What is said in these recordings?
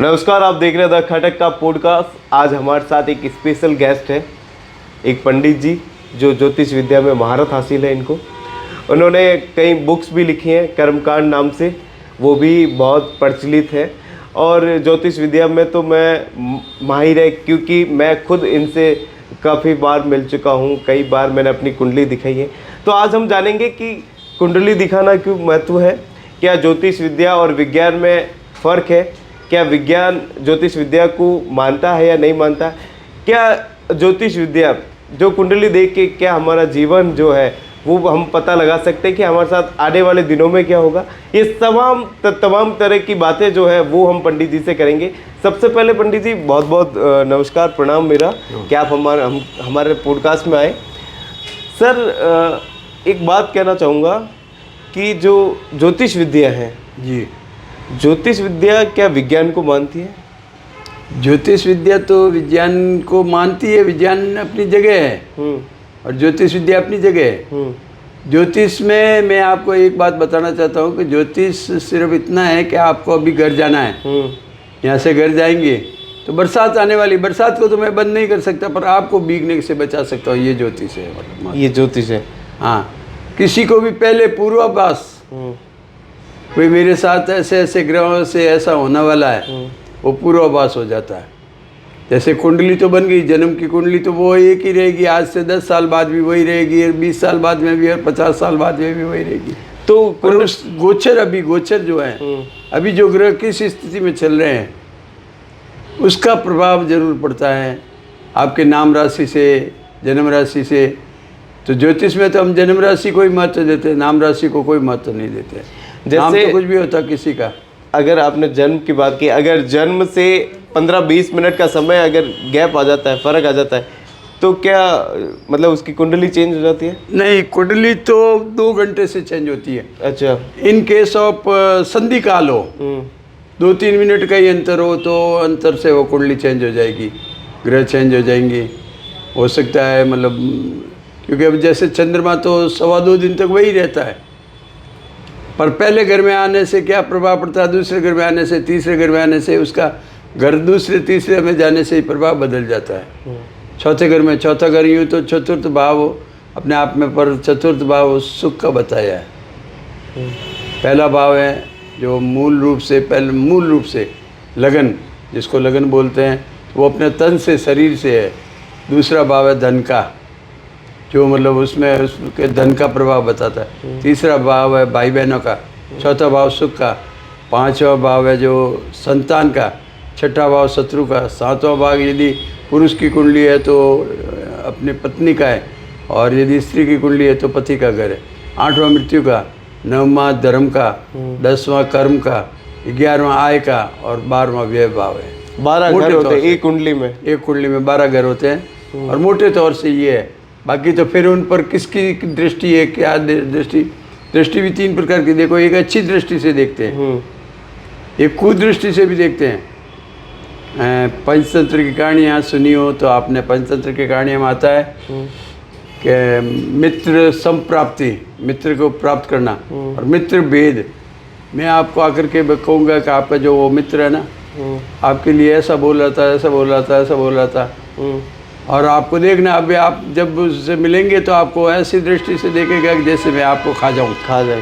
नमस्कार, आप देख रहे हैं द खटक का पॉडकास्ट। आज हमारे साथ एक स्पेशल गेस्ट है, एक पंडित जी जो ज्योतिष विद्या में महारत हासिल है इनको। उन्होंने कई बुक्स भी लिखी हैं, कर्मकांड नाम से, वो भी बहुत प्रचलित है। और ज्योतिष विद्या में तो मैं माहिर है, क्योंकि मैं खुद इनसे काफ़ी बार मिल चुका हूँ, कई बार मैंने अपनी कुंडली दिखाई है। तो आज हम जानेंगे कि कुंडली दिखाना क्यों महत्व है, क्या ज्योतिष विद्या और विज्ञान में फ़र्क है, क्या विज्ञान ज्योतिष विद्या को मानता है या नहीं मानता, क्या ज्योतिष विद्या जो कुंडली देख के क्या हमारा जीवन जो है वो हम पता लगा सकते हैं कि हमारे साथ आने वाले दिनों में क्या होगा। ये तमाम तरह की बातें जो है वो हम पंडित जी से करेंगे। सबसे पहले पंडित जी बहुत बहुत नमस्कार, प्रणाम मेरा कि आप हमारे पॉडकास्ट में आए। सर, एक बात कहना चाहूँगा कि जो ज्योतिष विद्या है जी, ज्योतिष विद्या क्या विज्ञान को मानती है? ज्योतिष विद्या तो विज्ञान को मानती है, विज्ञान अपनी जगह है और ज्योतिष विद्या अपनी जगह है। ज्योतिष में मैं आपको एक बात बताना चाहता हूँ कि ज्योतिष सिर्फ इतना है कि आपको अभी घर जाना है, यहाँ से घर जाएंगे तो बरसात आने वाली, बरसात को तो मैं बंद नहीं कर सकता पर आपको भीगने से बचा सकता हूँ। ये ज्योतिष है, ये ज्योतिष है। हाँ, किसी को भी पहले पूर्वाभास, कोई मेरे साथ ऐसे ऐसे ग्रहों से ऐसा होने वाला है, वो पूर्वाभास हो जाता है। जैसे कुंडली तो बन गई, जन्म की कुंडली तो वो एक ही रहेगी, आज से 10 साल बाद भी वही रहेगी, 20 साल बाद में भी और 50 साल बाद में भी वही रहेगी। तो उस गोचर, अभी गोचर जो है, अभी जो ग्रह किस स्थिति में चल रहे हैं उसका प्रभाव जरूर पड़ता है आपके नाम राशि से, जन्म राशि से। तो ज्योतिष में तो हम जन्म राशि को ही महत्व देते हैं, नाम राशि को कोई महत्व नहीं देते। जैसे तो कुछ भी होता किसी का। अगर आपने जन्म की बात की, अगर जन्म से 15-20 मिनट का समय अगर गैप आ जाता है, फ़र्क आ जाता है, तो क्या मतलब उसकी कुंडली चेंज हो जाती है? नहीं, कुंडली तो 2 घंटे से चेंज होती है। अच्छा। इन केस ऑफ संधि काल हो, 2-3 मिनट का ही अंतर हो तो अंतर से वो कुंडली चेंज हो जाएगी, ग्रह चेंज हो जाएंगे। हो सकता है मतलब, क्योंकि अब जैसे चंद्रमा तो 2.25 दिन तक वही रहता है, पर पहले घर में आने से क्या प्रभाव पड़ता है, दूसरे घर में आने से, तीसरे घर में आने से, उसका घर दूसरे तीसरे में जाने से ही प्रभाव बदल जाता है। चौथे घर में, चौथा घर यूँ तो चतुर्थ भाव अपने आप में, पर चतुर्थ भाव सुख का बताया है। पहला भाव है जो मूल रूप से लगन, जिसको लगन बोलते हैं, वो अपने तन से, शरीर से है। दूसरा भाव है धन का, जो मतलब उसमें उसके धन का प्रभाव बताता है। तीसरा भाव है भाई बहनों का। चौथा भाव सुख का। 5वां भाव है जो संतान का। 6ठा भाव शत्रु का। 7वां भाव यदि पुरुष की कुंडली है तो अपनी पत्नी का है, और यदि स्त्री की कुंडली है तो पति का घर है। 8वां मृत्यु का। 9वां धर्म का। 10वां कर्म का। 11वां आय का, और 12वां व्यय भाव है। 12 घर होते हैं एक कुंडली में। एक कुंडली में 12 घर होते हैं, और मोटे तौर से ये है। बाकी तो फिर उन पर किसकी दृष्टि है, क्या दृष्टि भी 3 प्रकार की। देखो, एक अच्छी दृष्टि से देखते हैं, एक कुदृष्टि से भी देखते हैं। पंचतंत्र की कहानियाँ सुनी हो तो आपने, पंचतंत्र की कहानियाँ में आता है कि मित्र संप्राप्ति, मित्र को प्राप्त करना, और मित्र भेद। मैं आपको आकर के कहूँगा कि आपका जो वो मित्र है ना, आपके लिए ऐसा बोल रहा था, ऐसा बोल रहा था, ऐसा बोल रहा था, और आपको देखना अभी आप जब उससे मिलेंगे तो आपको ऐसी दृष्टि से देखेगा कि जैसे मैं आपको खा जाए।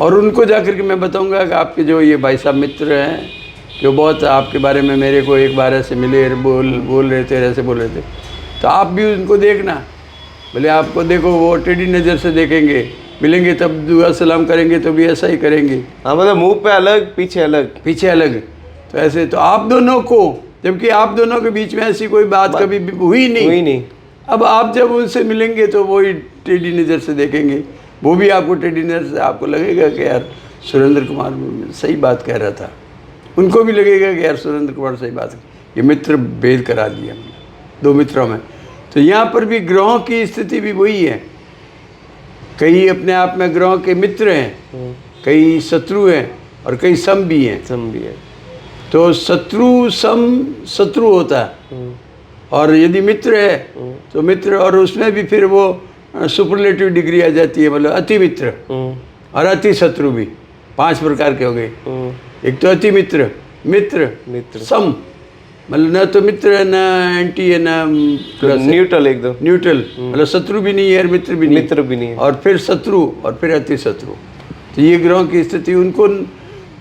और उनको जाकर के मैं बताऊंगा कि आपके जो ये भाई साहब मित्र हैं, जो बहुत आपके बारे में मेरे को एक बार ऐसे मिले, बोल रहे थे, ऐसे बोल रहे थे, तो आप भी उनको देखना। भले आपको देखो वो टेढ़ी नज़र से देखेंगे, मिलेंगे तब दुआ सलाम करेंगे तो भी ऐसा ही करेंगे। हाँ, मतलब मुँह पे अलग, पीछे अलग। तो ऐसे तो आप दोनों को, जबकि आप दोनों के बीच में ऐसी कोई बात कभी हुई नहीं। अब आप जब उनसे मिलेंगे तो वो ही टेढ़ी नज़र से देखेंगे, वो भी आपको टेढ़ी नज़र से, आपको लगेगा कि यार सुरेंद्र कुमार सही बात कह रहा था, उनको भी लगेगा कि यार सुरेंद्र कुमार सही बात है। ये मित्र भेद करा दिया 2 मित्रों में। तो यहाँ पर भी ग्रहों की स्थिति भी वही है। कई अपने आप में ग्रहों के मित्र हैं, कई शत्रु हैं, और कई सम भी हैं। तो शत्रु होता है, और यदि मित्र है तो मित्र, और उसमें भी फिर वो सुपरलेटिव डिग्री आ जाती है, मतलब अति मित्र और अति शत्रु भी। 5 प्रकार के हो गए। एक तो अति मित्र, मित्र मित्र। सम, मतलब न तो मित्र है, न एंटी है, न न्यूट्रल एकदम। न्यूट्रल, मतलब शत्रु भी नहीं है और मित्र भी नहीं, मित्र भी नहीं है। और फिर शत्रु और फिर अति शत्रु। तो ये ग्रहों की स्थिति उनको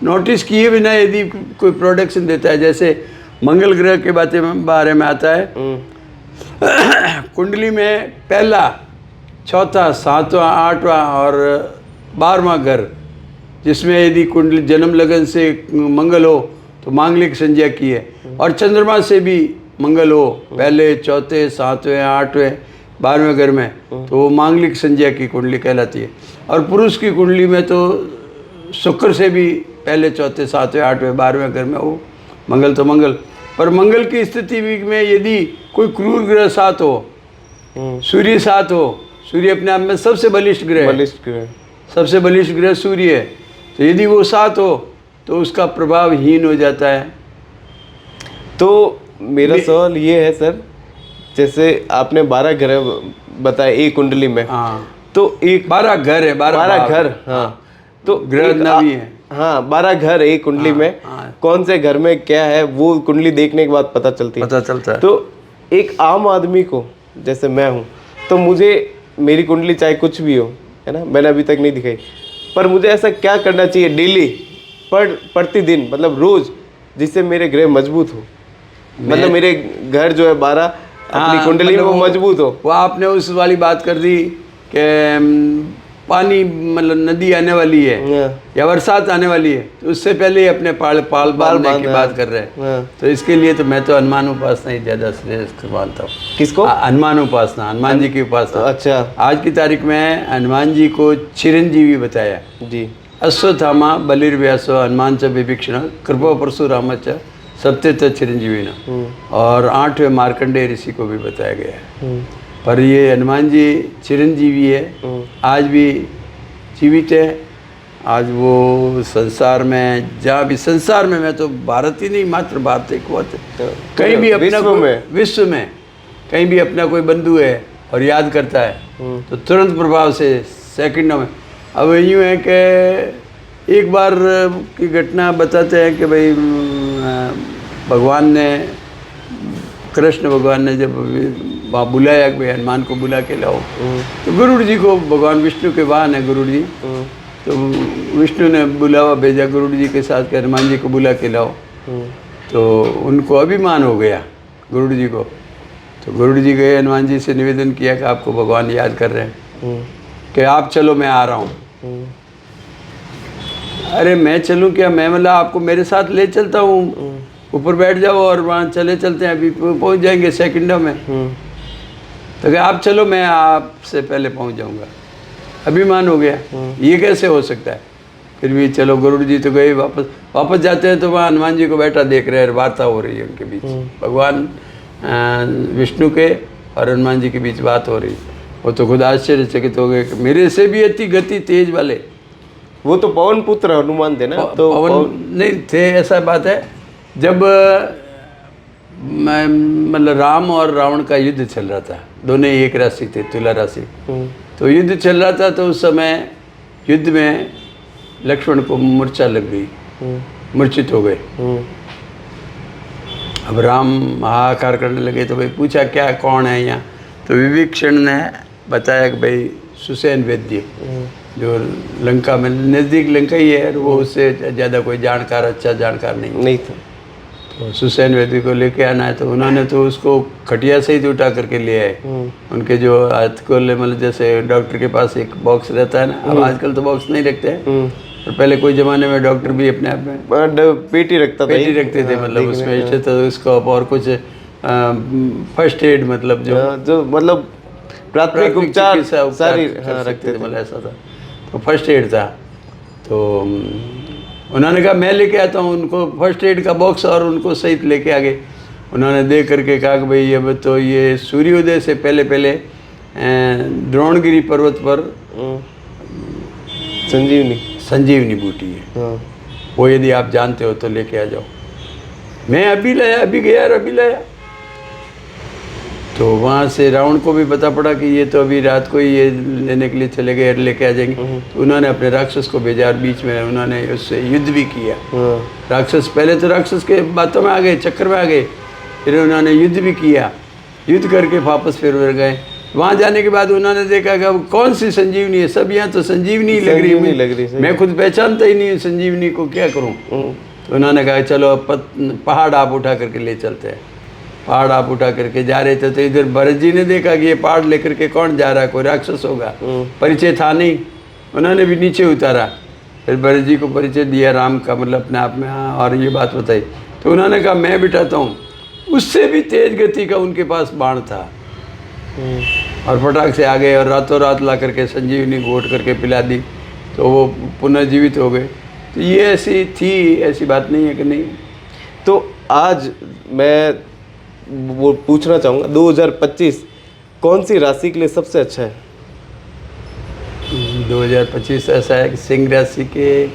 नोटिस किए बिना यदि कोई प्रोडक्शन देता है, जैसे मंगल ग्रह के बारे में आता है, कुंडली में पहला, चौथा, सातवां, आठवां और 12वां घर, जिसमें यदि कुंडली जन्म लगन से मंगल हो तो मांगलिक संज्ञा की है, और चंद्रमा से भी मंगल हो पहले, चौथे, सातवें, आठवें, 12वें घर में, तो वो मांगलिक संज्ञा की कुंडली कहलाती है। और पुरुष की कुंडली में तो शुक्र से भी पहले, चौथे, सातवें, आठवें, 12वें घर में वो मंगल तो मंगल। पर मंगल की स्थिति में यदि कोई क्रूर ग्रह साथ हो, सूर्य साथ हो, सूर्य अपने आप में सबसे बलिष्ठ ग्रह है, बलिष्ठ ग्रह, सबसे बलिष्ठ ग्रह सूर्य है, तो यदि वो साथ हो तो उसका प्रभाव हीन हो जाता है। तो मेरा सवाल ये है सर, जैसे आपने 12 ग्रह बताए एक कुंडली में, हाँ, तो एक 12 घर है, 12 घर, हाँ, तो ग्रह नवी है, हाँ 12 घर एक कुंडली में, हाँ। कौन से घर में क्या है वो कुंडली देखने के बाद पता चलती है, पता चलता है। तो एक आम आदमी को, जैसे मैं हूँ, तो मुझे मेरी कुंडली चाहे कुछ भी हो, है ना, मैंने अभी तक नहीं दिखाई, पर मुझे ऐसा क्या करना चाहिए डेली, प्रतिदिन, मतलब रोज, जिससे मेरे ग्रह मजबूत हो, मतलब मेरे घर जो है 12 अपनी कुंडली में वो मजबूत हो। वो आपने उस वाली बात कर दी कि पानी, मतलब नदी आने वाली है या बरसात आने वाली है, तो उससे पहले ही अपने पाल बांधने की बात कर रहे हैं। तो इसके लिए तो मैं तो हनुमान उपासना ही ज़्यादा श्रेष्ठ मानता हूँ। किसको? हनुमान उपासना, हनुमान जी की उपासना। अच्छा, आज की तारीख में हनुमान जी को चिरंजीवी बताया जी। अश्वत्थामा बलिर्व्यासो हनुमान च विभीषण कृपा परशुराम च सत्यत चिरंजीवी न, और 8वें मार्कंडेय ऋषि को भी बताया गया है। पर ये हनुमान जी चिरंजीवी है, आज भी जीवित है। आज वो संसार में, जहाँ भी संसार में, मैं तो भारत ही नहीं, मात्र भारत एक बात है, कहीं भी अपना विश्व में कहीं भी अपना कोई बंधु है और याद करता है तो तुरंत प्रभाव से सेकंडों में। अब यूँ है कि एक बार की घटना बताते हैं कि भाई भगवान ने, कृष्ण भगवान ने जब वहाँ बुलाया कि भाई हनुमान को बुला के लाओ, तो गरुड़ जी को, भगवान विष्णु के वाहन है गरुड़ जी, तो विष्णु ने बुलावा भेजा गरुड़ जी के साथ कि हनुमान जी को बुला के लाओ। तो उनको अभिमान हो गया गरुड़ जी को, तो गरुड़ जी गए हनुमान जी से निवेदन किया कि आपको भगवान याद कर रहे हैं, कि आप चलो मैं आ रहा हूँ। अरे मैं चलूँ क्या, मैं मतलब आपको मेरे साथ ले चलता हूँ, ऊपर बैठ जाओ और वहाँ चलते हैं, अभी पहुँच जाएंगे सेकंडों में। तो क्या आप चलो, मैं आपसे पहले पहुँच जाऊँगा। अभिमान हो गया, ये कैसे हो सकता है। फिर भी चलो, गरुड़ जी तो गए, वापस जाते हैं तो वहाँ हनुमान जी को बैठा देख रहे हैं, वार्ता हो रही है उनके बीच, भगवान विष्णु के और हनुमान जी के बीच बात हो रही। वो तो खुद आश्चर्यचकित हो गए कि मेरे से भी अति गति तेज वाले, वो तो पवन पुत्र हनुमान थे ना, तो पवन नहीं थे, ऐसा बात है। जब मतलब राम और रावण का युद्ध चल रहा था, दोनों ही एक राशि थे, तुला राशि, तो युद्ध चल रहा था, तो उस समय युद्ध में लक्ष्मण को मूर्छा लग गई, मूर्छित हो गए। अब राम हाहाकार करने लगे, तो भाई पूछा क्या, कौन है यहाँ, तो विभीषण ने बताया कि भाई सुसेन वैद्य, जो लंका में नज़दीक लंका ही है, और वो उससे ज़्यादा कोई जानकार, अच्छा जानकार नहीं था। तो सुसेन वैद्य को लेके आना है, तो उन्होंने तो उसको खटिया से ही उठा करके ले आए। उनके जो हाथ को, मतलब जैसे डॉक्टर के पास एक बॉक्स रहता है ना, अब आजकल तो बॉक्स नहीं रखते हैं, और पहले कोई ज़माने में डॉक्टर भी अपने आप में पेटी रखता था, पेटी रखते थे, मतलब उसमें स्टेथोस्कोप और कुछ फर्स्ट एड, मतलब जो मतलब प्राथमिक उपचार सारी रखते थे, मतलब ऐसा था। तो फर्स्ट एड था, तो उन्होंने कहा मैं लेके आता हूँ, उनको फर्स्ट एड का बॉक्स और उनको सहित लेके आ गए। उन्होंने देख करके कहा कि भाई अब तो ये सूर्योदय से पहले द्रोणगिरी पर्वत पर संजीवनी बूटी है, वो यदि आप जानते हो तो लेके आ जाओ। मैं अभी लाया, अभी गया और अभी लाया। तो वहाँ से रावण को भी पता पड़ा कि ये तो अभी रात को ही ये लेने के लिए चले गए, लेके आ जाएंगे। तो उन्होंने अपने राक्षस को भेजा और बीच में उन्होंने उससे युद्ध भी किया। राक्षस पहले तो राक्षस के बातों में आ गए, चक्कर में आ गए, फिर उन्होंने युद्ध भी किया। युद्ध करके वापस फिर गए। वहाँ जाने के बाद उन्होंने देखा कि अब कौन सी संजीवनी है, सब यहाँ तो संजीवनी लग रही, मैं खुद पहचानता ही नहीं हूँ संजीवनी को, क्या करूँ। तो उन्होंने कहा चलो पहाड़ आप उठा करके ले चलते हैं। पहाड़ आप उठा करके जा रहे थे तो इधर भरत जी ने देखा कि ये पहाड़ लेकर के कौन जा रहा है, कोई राक्षस होगा, परिचय था नहीं। उन्होंने भी नीचे उतारा, फिर भरत जी को परिचय दिया राम का, मतलब अपने आप में, हाँ, और ये बात बताई। तो उन्होंने कहा मैं बिठाता हूँ। उससे भी तेज गति का उनके पास बाण था और फटाक से आ गए और रातों रात ला करके संजीवनी घोट करके पिला दी, तो वो पुनर्जीवित हो गए। तो ये ऐसी थी, ऐसी बात नहीं है कि नहीं। तो आज मैं वो पूछना चाहूँगा 2025 कौन सी राशि के लिए सबसे अच्छा है? 2025 ऐसा है कि सिंह राशि के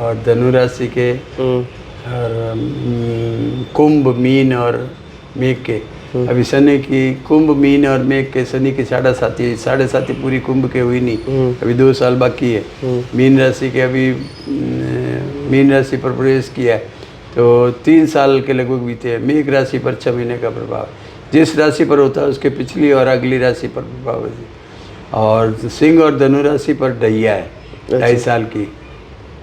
और धनु राशि के और कुंभ, मीन और मेघ के। अभी शनि की कुंभ, मीन और मेघ के, शनि की 7.5 पूरी कुंभ के हुई नहीं, अभी 2 साल बाकी है। मीन राशि के अभी मीन राशि पर प्रवेश किया है तो 3 साल के लगभग बीते हैं। मेघ राशि पर 6 महीने का प्रभाव, जिस राशि पर होता है उसके पिछली और अगली राशि पर प्रभाव है। और सिंह और धनु राशि पर ढैया है 2.5 साल की।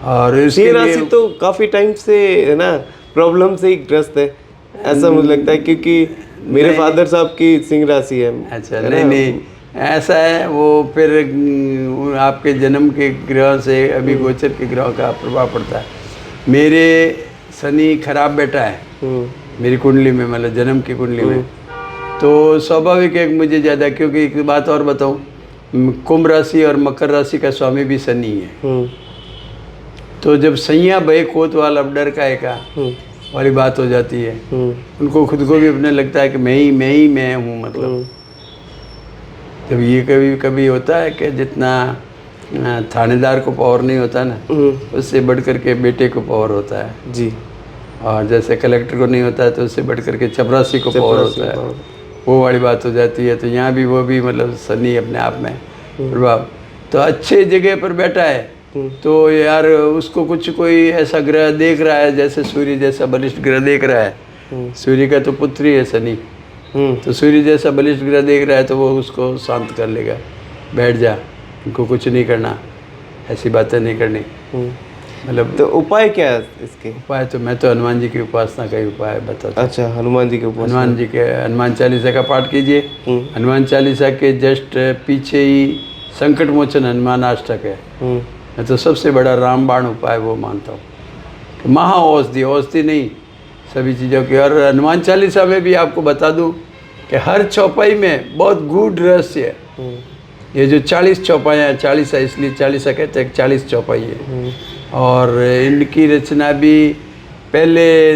और ये राशि तो काफी टाइम से है ना प्रॉब्लम से ही ग्रस्त है, ऐसा मुझे लगता है, क्योंकि मेरे फादर साहब की सिंह राशि है। अच्छा, नहीं ऐसा है, वो फिर आपके जन्म के ग्रह से अभी गोचर के ग्रह का प्रभाव पड़ता है। मेरे शनि खराब बैठा है मेरी कुंडली में, मतलब जन्म की कुंडली में, तो स्वाभाविक है मुझे ज़्यादा, क्योंकि एक बात और बताऊं, कुंभ राशि और मकर राशि का स्वामी भी शनि है। तो जब सैया भय कोत वाला डर का एका वाली बात हो जाती है, उनको खुद को भी अपने लगता है कि मैं हूँ, मतलब जब ये कभी कभी होता है कि जितना थानेदार को पावर नहीं होता ना, उससे बढ़ कर के बेटे को पावर होता है जी। और जैसे कलेक्टर को नहीं होता है तो उससे बढ़ कर के चपरासी को पावर होता है, वो वाली बात हो जाती है। तो यहाँ भी वो भी मतलब शनि अपने आप में प्रभाव। तो अच्छे जगह पर बैठा है तो यार उसको कुछ कोई ऐसा ग्रह देख रहा है, जैसे सूर्य जैसा बलिष्ठ ग्रह देख रहा है। सूर्य का तो पुत्र ही है शनि, तो सूर्य जैसा बलिष्ठ ग्रह देख रहा है तो वो उसको शांत कर लेगा, बैठ जा, इनको कुछ नहीं करना, ऐसी बातें नहीं करनी। मतलब तो उपाय क्या है इसके? उपाय तो मैं तो हनुमान जी की उपासना का ही उपाय बताता। अच्छा, हनुमान जी के उपासना। हनुमान जी के हनुमान चालीसा का पाठ कीजिए। हनुमान चालीसा के जस्ट पीछे ही संकट मोचन हनुमान अष्टक है। मैं तो सबसे बड़ा रामबाण उपाय वो मानता हूँ। महाऔषधि, औषधि नहीं, सभी चीज़ों की। और हनुमान चालीसा में भी आपको बता दूँ कि हर चौपाई में बहुत गूढ़ रहस्य है। ये जो 40 चौपाइयाँ हैं, 40 इसलिए 40 कहते हैं, 40 चौपाई है। और इनकी रचना भी पहले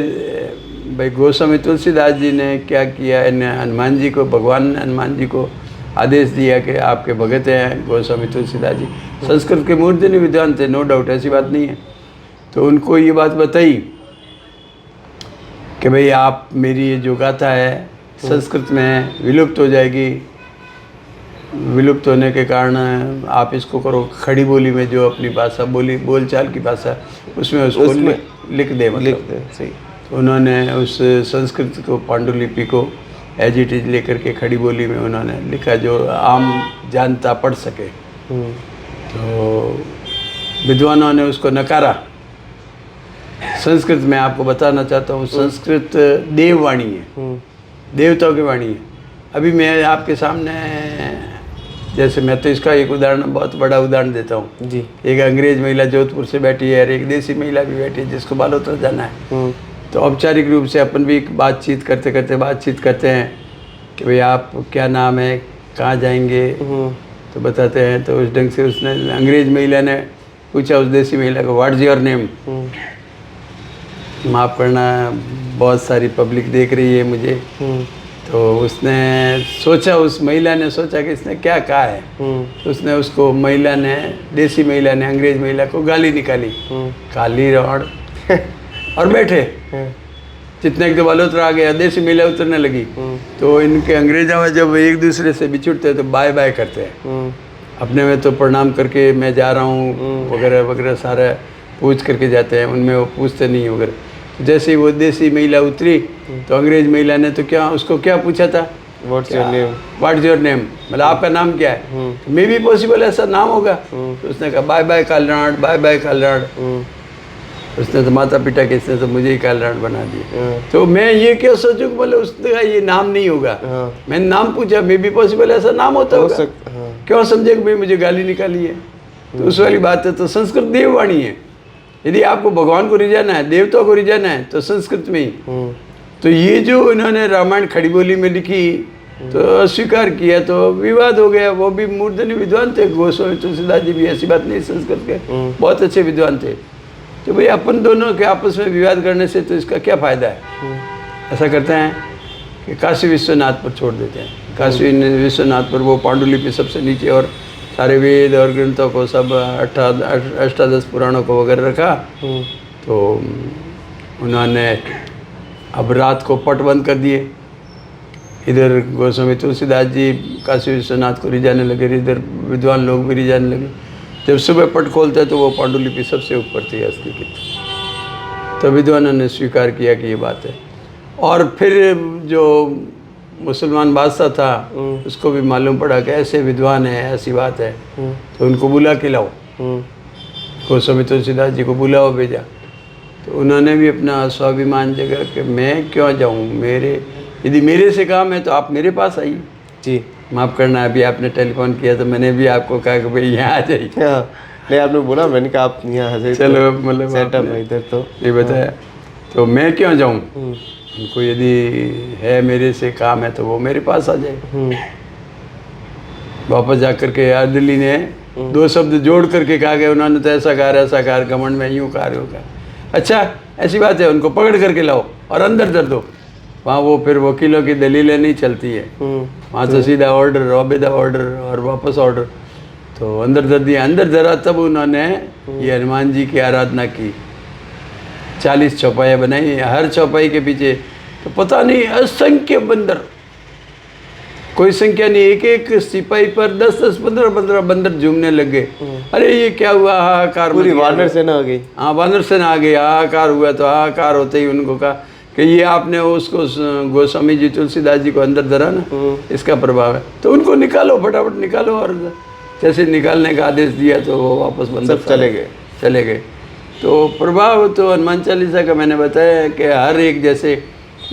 भाई गोस्वामी तुलसीदास जी ने क्या किया, हनुमान जी को, भगवान हनुमान जी को आदेश दिया कि आपके भगत हैं गोस्वामी तुलसीदास जी। संस्कृत के मूर्धन्य विद्वान थे, नो डाउट, ऐसी बात नहीं है। तो उनको ये बात बताई कि भाई आप मेरी ये जो गाथा है संस्कृत में विलुप्त हो जाएगी, विलुप्त होने के कारण आप इसको करो खड़ी बोली में, जो अपनी भाषा बोलचाल की भाषा, उसमें उसको लिख दे, मतलब सही। तो उन्होंने उस संस्कृत को, पांडुलिपि को एज इट इज लेकर के खड़ी बोली में उन्होंने लिखा, जो आम जनता पढ़ सके। तो विद्वानों ने उसको नकारा। संस्कृत में आपको बताना चाहता हूँ, संस्कृत देववाणी है, देवताओं की वाणी है। अभी मैं आपके सामने, जैसे मैं तो इसका एक उदाहरण, बहुत बड़ा उदाहरण देता हूँ जी। एक अंग्रेज महिला जोधपुर से बैठी है और एक देसी महिला भी बैठी है जिसको बालोतरा जाना है। तो औपचारिक रूप से अपन भी बातचीत करते हैं कि भाई आप क्या नाम है, कहाँ जाएंगे, तो बताते हैं। तो उस ढंग से उसने, अंग्रेज महिला ने पूछा उस देसी महिला को, व्हाट इज योर नेम। माफ़ करना, बहुत सारी पब्लिक देख रही है मुझे। तो उसने सोचा, उस महिला ने सोचा कि इसने क्या कहा है। तो उसने उसको, महिला ने, देसी महिला ने अंग्रेज महिला को गाली निकाली, काली रावण, और बैठे। जितने एक दो बालोतरा आ गया, देसी महिला उतरने लगी, तो इनके अंग्रेजों में जब एक दूसरे से बिछुड़ते हैं तो बाय बाय करते हैं, अपने में तो प्रणाम करके मैं जा रहा हूँ वगैरह वगैरह सारा पूछ करके जाते हैं, उनमें वो पूछते नहीं वगैरह। जैसे ही वो देसी महिला उतरी तो अंग्रेज महिला ने तो क्या उसको क्या पूछा था, what's your name, what's your name, मतलब आपका नाम क्या है, तो मे भी पॉसिबल ऐसा नाम होगा। तो उसने कहा बाय बाय कालनाड, बाय बाय कालनाड। उसने तो माता पिता के, इसने तो मुझे ही कालनाड बना दिया। तो मैं ये क्या सोचूं कि मतलब उसने कहा ये नाम नहीं होगा, मैंने नाम पूछा, मे भी पॉसिबल ऐसा नाम होता होगा, क्यों समझे कि भाई मुझे गाली निकाली है। तो उस वाली बात है। तो संस्कृत देववाणी है, यदि आपको भगवान को रिझाना है, देवता को रिझाना है तो संस्कृत में ही। तो ये जो इन्होंने रामायण खड़ी बोली में लिखी तो अस्वीकार किया तो विवाद हो गया। वो भी मूर्धन्य विद्वान थे, गोस्वामी तुलसीदास जी भी, ऐसी बात नहीं, संस्कृत के बहुत अच्छे विद्वान थे। तो भाई अपन दोनों के आपस में विवाद करने से तो इसका क्या फ़ायदा है। ऐसा करते हैं कि काशी विश्वनाथ पर छोड़ देते हैं। काशी विश्वनाथ पर वो पांडुलिपि सबसे नीचे और सारे वेद और ग्रंथों को सब अष्टादश पुराणों को वगैरह रखा। तो उन्होंने अब रात को पट बंद कर दिए। इधर गोस्वामी तुलसीदास जी काशी विश्वनाथ को रिझाने लगे, इधर विद्वान लोग भी रिझाने लगे। जब सुबह पट खोलते तो वो पांडुलिपि सबसे ऊपर थी असली की। तो विद्वानों ने स्वीकार किया कि ये बात है। और फिर जो मुसलमान बादशाह था उसको भी मालूम पड़ा कि ऐसे विद्वान है, ऐसी बात है, तो उनको बुला के लाओ। गोस्वामी तुलसीदास जी को बुलाओ भेजा। तो उन्होंने भी अपना स्वाभिमान जगह कि मैं क्यों जाऊँ, मेरे यदि मेरे से काम है तो आप मेरे पास आइए। जी माफ़ करना, अभी आपने टेलीफोन किया तो मैंने भी आपको कहा कि भाई यहाँ आ जाइए। नहीं, आपने बोला, मैंने कहा आप यहाँ आ जाइए। चलो मतलब सेटअप है इधर, तो ये बताया। तो मैं क्यों जाऊँ, उनको यदि है मेरे से काम है तो वो मेरे पास आ जाए। वापस जा कर के यार दिल्ली ने दो शब्द जोड़ करके कहा गया, उन्होंने तो ऐसा कहा घमंड में यूँ कहा यूँ कहा। अच्छा ऐसी बात है, उनको पकड़ करके लाओ और अंदर कर दो। वहाँ वो फिर वकीलों की दलीलें नहीं चलती है, वहाँ तो सीधा ऑर्डर, आबेदा ऑर्डर और वापस ऑर्डर। तो अंदर धर दिया। अंदर धरा तब उन्होंने ये हनुमान जी की आराधना की। 40 चौपाइयाँ बनाई, हर चौपाई के पीछे तो पता नहीं असंख्य बंदर, कोई संख्या नहीं, एक एक सिपाही पर 10-10, 15-15 बंदर झूमने लगे। अरे ये क्या हुआ, हाहाकार, पूरी वानर सेना आ गई। हाँ वानर सेना आ गई। हाहाकार हुआ। तो हाहाकार होते ही उनको कहा कि ये आपने उसको गोस्वामी जी तुलसीदास जी को अंदर धरा ना, इसका प्रभाव है, तो उनको निकालो, फटाफट निकालो। और जैसे निकालने का आदेश दिया तो वो वापस बंदर चले गए। तो प्रभाव तो हनुमान चालीसा का मैंने बताया कि हर एक, जैसे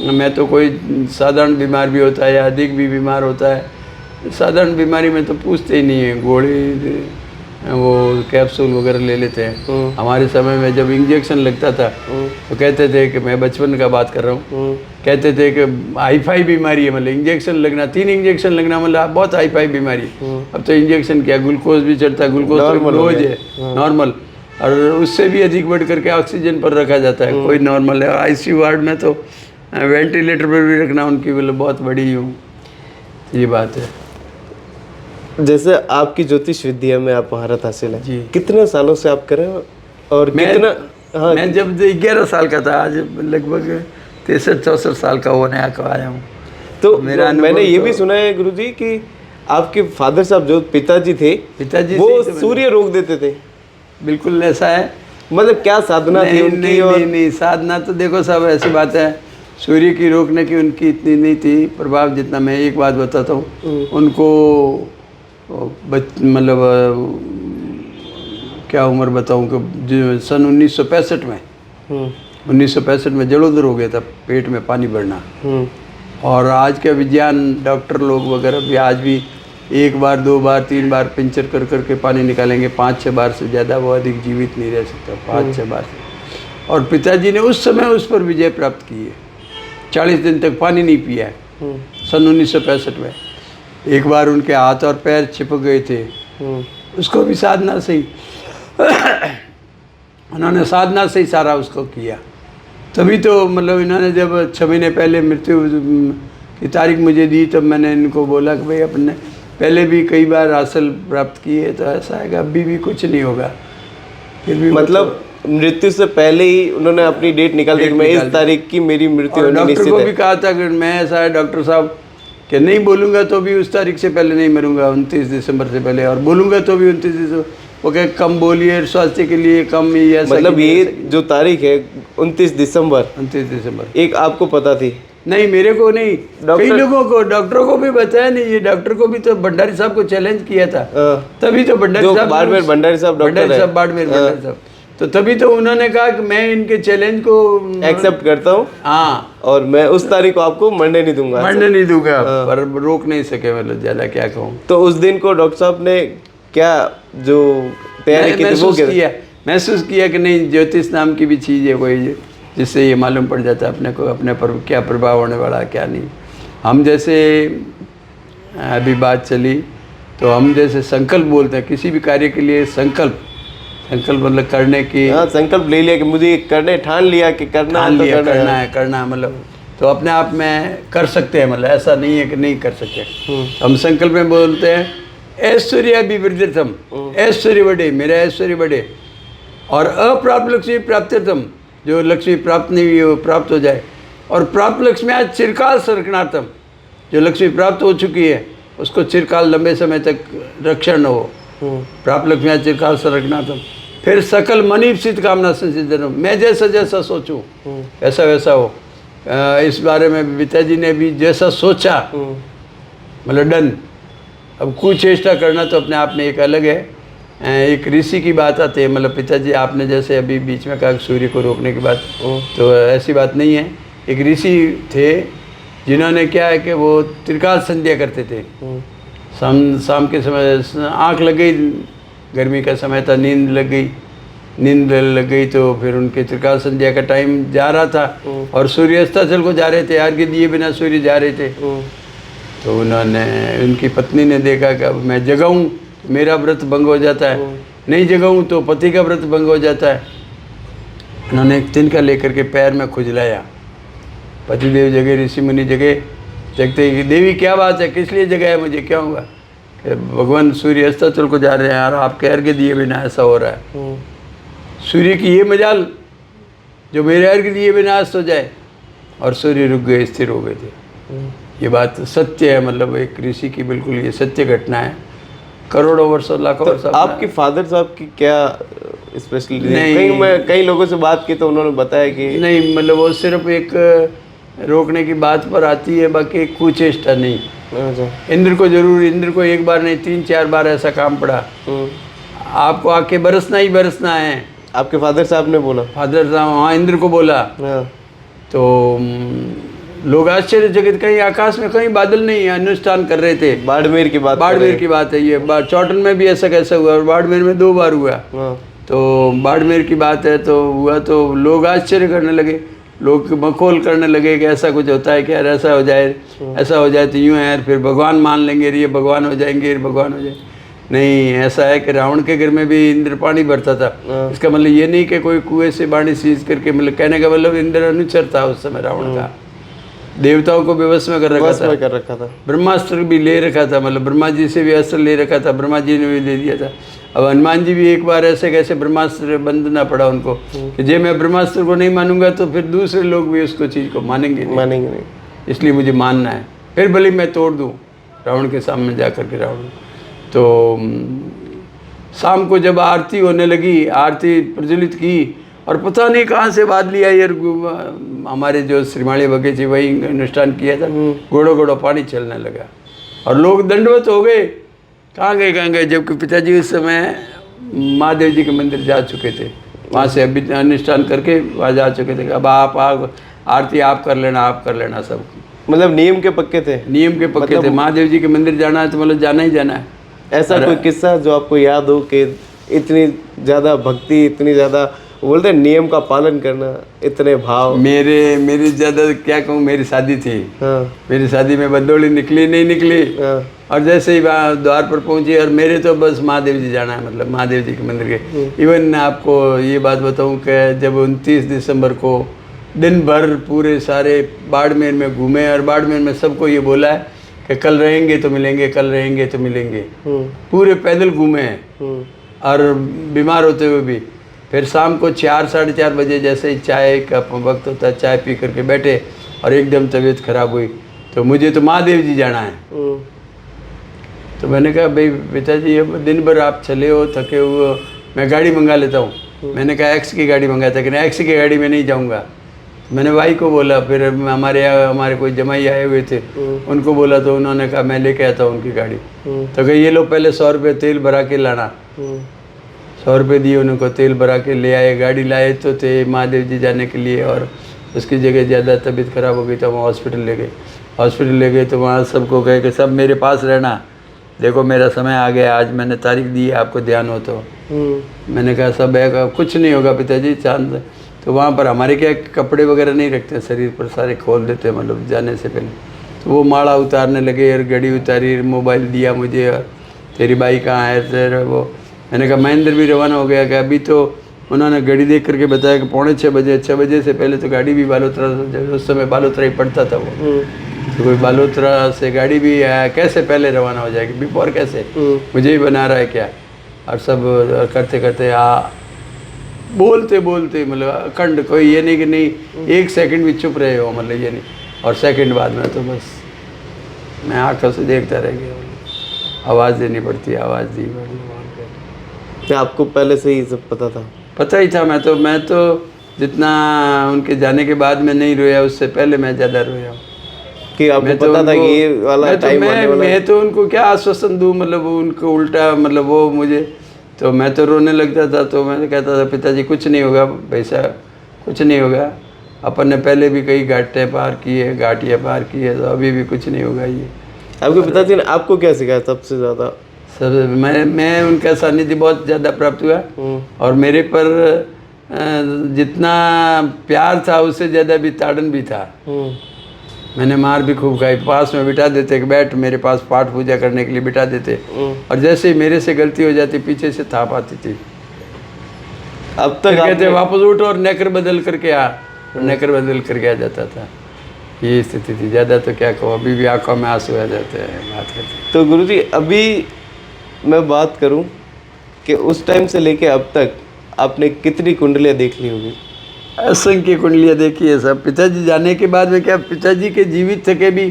मैं तो कोई साधारण बीमार भी होता है या अधिक भी बीमार होता है, साधारण बीमारी में तो पूछते ही नहीं है, गोली वो कैप्सूल वगैरह ले लेते हैं। हमारे समय में जब इंजेक्शन लगता था तो कहते थे कि, मैं बचपन का बात कर रहा हूँ, कहते थे कि हाई-फाई बीमारी है, मतलब इंजेक्शन लगना, 3 इंजेक्शन लगना मतलब बहुत हाई-फाई बीमारी। अब तो इंजेक्शन क्या, ग्लूकोज भी चढ़ता है, ग्लूकोज तो रोज है नॉर्मल, और उससे भी अधिक बढ़ करके ऑक्सीजन पर रखा जाता है, कोई नॉर्मल है। आईसीयू वार्ड में तो वेंटिलेटर पर भी रखना उनकी मतलब बहुत बड़ी ये बात है। जैसे आपकी ज्योतिष विद्या में आप महारत हासिल है जी, कितने सालों से आप कर रहे हो और कितना? हाँ, मैं जब 11 साल का था, आज लगभग 63-64 साल का होने आया हूँ। तो मैंने ये भी सुना है गुरुजी कि आपके फादर साहब जो पिताजी थे वो सूर्य रोक देते थे। बिल्कुल ऐसा है। मतलब क्या साधना थी उनकी? नहीं, साधना तो देखो साहब ऐसी बात है, सूर्य की रोकने की उनकी इतनी नहीं थी प्रभाव जितना। मैं एक बात बताता हूँ, उनको मतलब क्या उम्र बताऊँ कि सन 1965 में 1965 में जलोदर हो गया था, पेट में पानी बढ़ना। और आज का विज्ञान, डॉक्टर लोग वगैरह भी आज भी 1 बार 2 बार 3 बार पिंचर कर करके पानी निकालेंगे, 5-6 बार से ज़्यादा वो अधिक जीवित नहीं रह सकता, 5-6 बार से। और पिताजी ने उस समय उस पर विजय प्राप्त की है। 40 दिन तक पानी नहीं पिया है सन 1965 में। एक बार उनके हाथ और पैर चिपक गए थे, उसको भी साधना से ही उन्होंने साधना से ही सारा उसको किया। तभी तो मतलब इन्होंने जब 6 महीने पहले मृत्यु की तारीख मुझे दी, तब मैंने इनको बोला कि भाई अपने पहले भी कई बार हासिल प्राप्त किए, तो ऐसा है कि अभी भी कुछ नहीं होगा। फिर भी मतलब मृत्यु से पहले ही उन्होंने अपनी डेट निकाल दी कि मैं इस तारीख की मेरी मृत्यु होनी डॉक्टर निश्चित को है। भी कहा था कि मैं ऐसा है डॉक्टर साहब कि नहीं बोलूँगा तो भी उस तारीख से पहले नहीं मरूंगा, 29 दिसंबर से पहले, और बोलूँगा तो भी 29 दिसंबर। वो कहे कम बोलिए, स्वास्थ्य के लिए कम, ये ऐसा मतलब कि ये जो तारीख है 29 दिसंबर 29 दिसंबर एक आपको पता थी? नहीं, मेरे को नहीं, कई लोगों को, डॉक्टरों को भी बताया नहीं। ये डॉक्टर को भी तो भंडारी साहब को चैलेंज किया था, तभी तो भंडारी जो साहब, बाड़मेर भंडारी साहब डॉक्टर भंडारी है। साहब बाड़मेर भंडारी साहब, तो तभी तो उन्होंने कहा कि मैं इनके चैलेंज को एक्सेप्ट करता हूँ हाँ, और मैं उस तारीख को आपको मरने नहीं दूंगा। मरने नहीं दूंगा, पर रोक नहीं सके, मतलब ज्यादा क्या कहूँ। तो उस दिन को डॉक्टर साहब ने क्या जो तैयारी की थी वो क्या? महसूस किया कि नहीं, ज्योतिष नाम की भी चीज़ है कोई, जिससे ये मालूम पड़ जाता है अपने को, अपने पर क्या प्रभाव होने वाला है क्या नहीं। हम जैसे अभी बात चली तो हम जैसे संकल्प बोलते हैं, किसी भी कार्य के लिए संकल्प मतलब करने की, हाँ, संकल्प ले लिया कि मुझे ये करने, ठान लिया कि करना है, तो करना है, मतलब तो अपने आप में कर सकते हैं, मतलब ऐसा नहीं है कि नहीं कर सकते। हम संकल्प में बोलते हैं ऐश्वर्य विवृद्धम, ऐश्वर्य बढ़े, मेरा ऐश्वर्य बढ़े, और अप्राप्त लक्ष्मी प्राप्त्यर्थम, जो लक्ष्मी प्राप्त नहीं हुई वो प्राप्त हो जाए, और प्राप्त लक्ष्मी आज चिरकाल संरक्षणार्थम, जो लक्ष्मी प्राप्त हो चुकी है उसको चिरकाल लंबे समय तक रक्षण हो। प्राप्त लक्ष्मी आज चिरकाल संरक्षणार्थम। फिर सकल मनीप्सित कामना संसिद्धन, मैं जैसा जैसा सोचूं ऐसा वैसा हो। इस बारे में पिताजी ने भी जैसा सोचा, मतलब डन। अब कुचेष्टा करना तो अपने आप में एक अलग है। एक ऋषि की बात आती है, मतलब पिताजी आपने जैसे अभी बीच में कहा सूर्य को रोकने की बात, तो ऐसी बात नहीं है। एक ऋषि थे जिन्होंने क्या है कि वो त्रिकाल संध्या करते थे। शाम के समय आँख लग गई, गर्मी का समय था, नींद लग गई तो फिर उनके त्रिकाल संध्या का टाइम जा रहा था और सूर्यास्ताचल को जा रहे थे, अर्घ्य दिए बिना सूर्य जा रहे थे। तो उनकी पत्नी ने देखा कि अब मैं जगाऊं मेरा व्रत भंग हो जाता है, नहीं जगाऊं तो पति का व्रत भंग हो जाता है। उन्होंने एक तिनका लेकर के पैर में खुजलाया। पतिदेव जगे, ऋषि मुनि जगे, जगते कि देवी क्या बात है, किस लिए जगाया मुझे, क्या हुआ? कि भगवान सूर्य अस्ताचल को जा रहे हैं और आपके अर्घ्य दिए बिना ऐसा हो रहा है। सूर्य की ये मजाल जो मेरे अर्घ्य दिए बिना अस्त हो जाए, और सूर्य रुक गए, स्थिर हो गए थे। ये बात सत्य है, मतलब एक ऋषि की बिल्कुल ये सत्य घटना है। करोड़ों वर्षों, लाखों वर्षों। आपके फादर साहब की क्या स्पेशलिटी? नहीं, कई लोगों से बात की तो उन्होंने बताया कि नहीं, मतलब वो सिर्फ एक रोकने की बात पर आती है, बाकी कुचेष्टा नहीं। इंद्र को जरूर, इंद्र को एक बार नहीं 3-4 बार ऐसा काम पड़ा, आपको आके बरसना ही बरसना है। आपके फादर साहब ने बोला? फादर साहब हाँ इंद्र को बोला। तो लोग आश्चर्यचकित, कहीं आकाश में कहीं बादल नहीं, अनुष्ठान कर रहे थे। बाड़मेर की बात है ये। चौटन में भी ऐसा कैसा हुआ, और बाड़मेर में 2 बार हुआ। तो बाड़मेर की बात है तो हुआ, तो लोग आश्चर्य करने लगे, लोग मखौल करने लगे कि ऐसा कुछ होता है क्या, ऐसा हो जाए तो यूँ है यार, फिर भगवान मान लेंगे, ये भगवान हो जाएंगे, ये भगवान हो जाए। नहीं, ऐसा है कि रावण के घर में भी इंद्र पानी भरता था। इसका मतलब ये नहीं कि कोई कुएं से पानी सींच करके, मतलब कहने का मतलब इंद्र अनुचर था उस समय रावण का, देवताओं को बेबस में कर रखा था। ब्रह्मास्त्र भी ले रखा था, मतलब ब्रह्मा जी से भी अस्त्र ले रखा था, ब्रह्मा जी ने भी दे दिया था। अब हनुमान जी भी एक बार ऐसे कैसे ब्रह्मास्त्र बंदना पड़ा उनको कि जे मैं ब्रह्मास्त्र को नहीं मानूंगा तो फिर दूसरे लोग भी उसको चीज़ को मानेंगे नहीं, इसलिए मुझे मानना है, फिर भले मैं तोड़ दूँ रावण के सामने जा कर के रावण। तो शाम को जब आरती होने लगी, आरती प्रज्वलित की, और पता नहीं कहाँ से बात लिया यार, हमारे जो श्रीमाली बगीचे वही अनुष्ठान किया था, घोड़ो घोड़ो पानी चलने लगा और लोग दंडवत हो गए। कहाँ गए, जबकि पिताजी उस समय महादेव जी के मंदिर जा चुके थे, वहाँ से अभी अनुष्ठान करके वहाँ जा चुके थे। अब आप आरती आप कर लेना सब, मतलब नियम के पक्के थे। मतलब, महादेव जी के मंदिर जाना है तो मतलब जाना ही जाना है। ऐसा कोई किस्सा जो आपको याद हो कि इतनी ज़्यादा भक्ति, इतनी ज़्यादा बोलते हैं नियम का पालन करना, इतने भाव? मेरी ज़्यादा क्या कहूँ, मेरी शादी थी। मेरी शादी में बदौली निकली और जैसे ही द्वार पर पहुंची, और मेरे तो बस महादेव जी जाना है, मतलब महादेव जी के मंदिर के। इवन आपको ये बात बताऊं कि जब 29 दिसंबर को दिन भर पूरे सारे बाड़मेर में घूमे, और बाड़मेर में सबको ये बोला है कि कल रहेंगे तो मिलेंगे। पूरे पैदल घूमे हैं और बीमार होते हुए भी। फिर शाम को 4 साढ़े 4 बजे जैसे ही चाय का वक्त होता है, चाय पी करके बैठे और एकदम तबीयत खराब हुई, तो मुझे तो महादेव जी जाना है। तो मैंने कहा भाई पिताजी अब दिन भर आप चले हो, थके हुए हो, मैं गाड़ी मंगा लेता हूँ। मैंने कहा एक्स की गाड़ी मंगाया था कि नहीं, एक्स की गाड़ी में नहीं जाऊँगा। मैंने भाई को बोला, फिर हमारे कोई जमाई आए हुए थे, उनको बोला, तो उन्होंने कहा मैं लेके आता हूँ उनकी गाड़ी। तो कहा ये लो पहले 100 रुपये तेल भरा के लाना। 100 रुपये दिए उनको, तेल भरा के ले आए। गाड़ी लाए तो थे महादेव जी जाने के लिए, और उसकी जगह ज़्यादा तबीयत ख़राब हो गई तो वहाँ हॉस्पिटल ले गए। हॉस्पिटल ले गए तो वहाँ सबको कहे कि सब मेरे पास रहना, देखो मेरा समय आ गया, आज मैंने तारीख दी है, आपको ध्यान हो तो। मैंने कहा सब है, कुछ नहीं होगा पिताजी, चांद। तो वहाँ पर हमारे क्या कपड़े वगैरह नहीं रखते शरीर पर, सारे खोल देते मतलब जाने से पहले। तो वो माला उतारने लगे और घड़ी उतारी, मोबाइल दिया मुझे, और तेरी बाई कहाँ है तेरा वो। मैंने कहा महेंद्र भी रवाना हो गया। कि अभी तो उन्होंने घड़ी देख करके बताया कि 5:45 बजे। 6 बजे से पहले तो गाड़ी भी बालोतरा, उस समय बालोतरा ही पड़ता था वो। तो कोई बालोतरा से गाड़ी भी कैसे पहले रवाना हो जाएगी, बिफोर कैसे, मुझे ही बना रहा है क्या। और सब करते करते बोलते बोलते मतलब अखंड, कोई ये नहीं कि नहीं 1 सेकंड भी चुप रहे हो, मतलब ये नहीं। और सेकंड बाद में तो बस मैं आंखों से देखता रह गया, आवाज़ देनी पड़ती है, आवाज़ दी। क्या आपको पहले से ही सब पता था? पता ही था। मैं तो जितना उनके जाने के बाद में नहीं रोया, उससे पहले मैं ज़्यादा रोया हूँ। कि आपको पता था कि ये वाला टाइम आने वाला है? मैं तो उनको क्या आश्वासन दूँ, मतलब उनको उल्टा, मतलब वो मुझे, तो मैं तो रोने लगता था। तो मैं कहता था पिताजी कुछ नहीं होगा, पैसा कुछ नहीं होगा, अपन ने पहले भी कई घाटियाँ पार की है, तो अभी भी कुछ नहीं होगा। ये आपके पिताजी ने आपको क्या सिखाया सबसे ज़्यादा? सब मैं उनका सानिध्य बहुत ज़्यादा प्राप्त हुआ, और मेरे पर जितना प्यार था उससे ज़्यादा भी ताड़न भी था। मैंने मार भी खूब खाई। पास में बिठा देते कि बैठ, मेरे पास पाठ पूजा करने के लिए बिठा देते, और जैसे ही मेरे से गलती हो जाती पीछे से थाप आती थी। अब तक कहते वापस उठ और नेकर बदल करके आ, नेकर बदल करके आ जाता था। ये स्थिति थी। ज़्यादा तो क्या कहो, अभी भी आंखों में आंसू आ जाते हैं बात करते। तो गुरुजी अभी मैं बात करूं कि उस टाइम से लेके अब तक आपने कितनी कुंडलियां देख ली होगी? असंख्य कुंडलियाँ देखी है सब। पिताजी जाने के बाद में क्या, पिताजी के जीवित थे के भी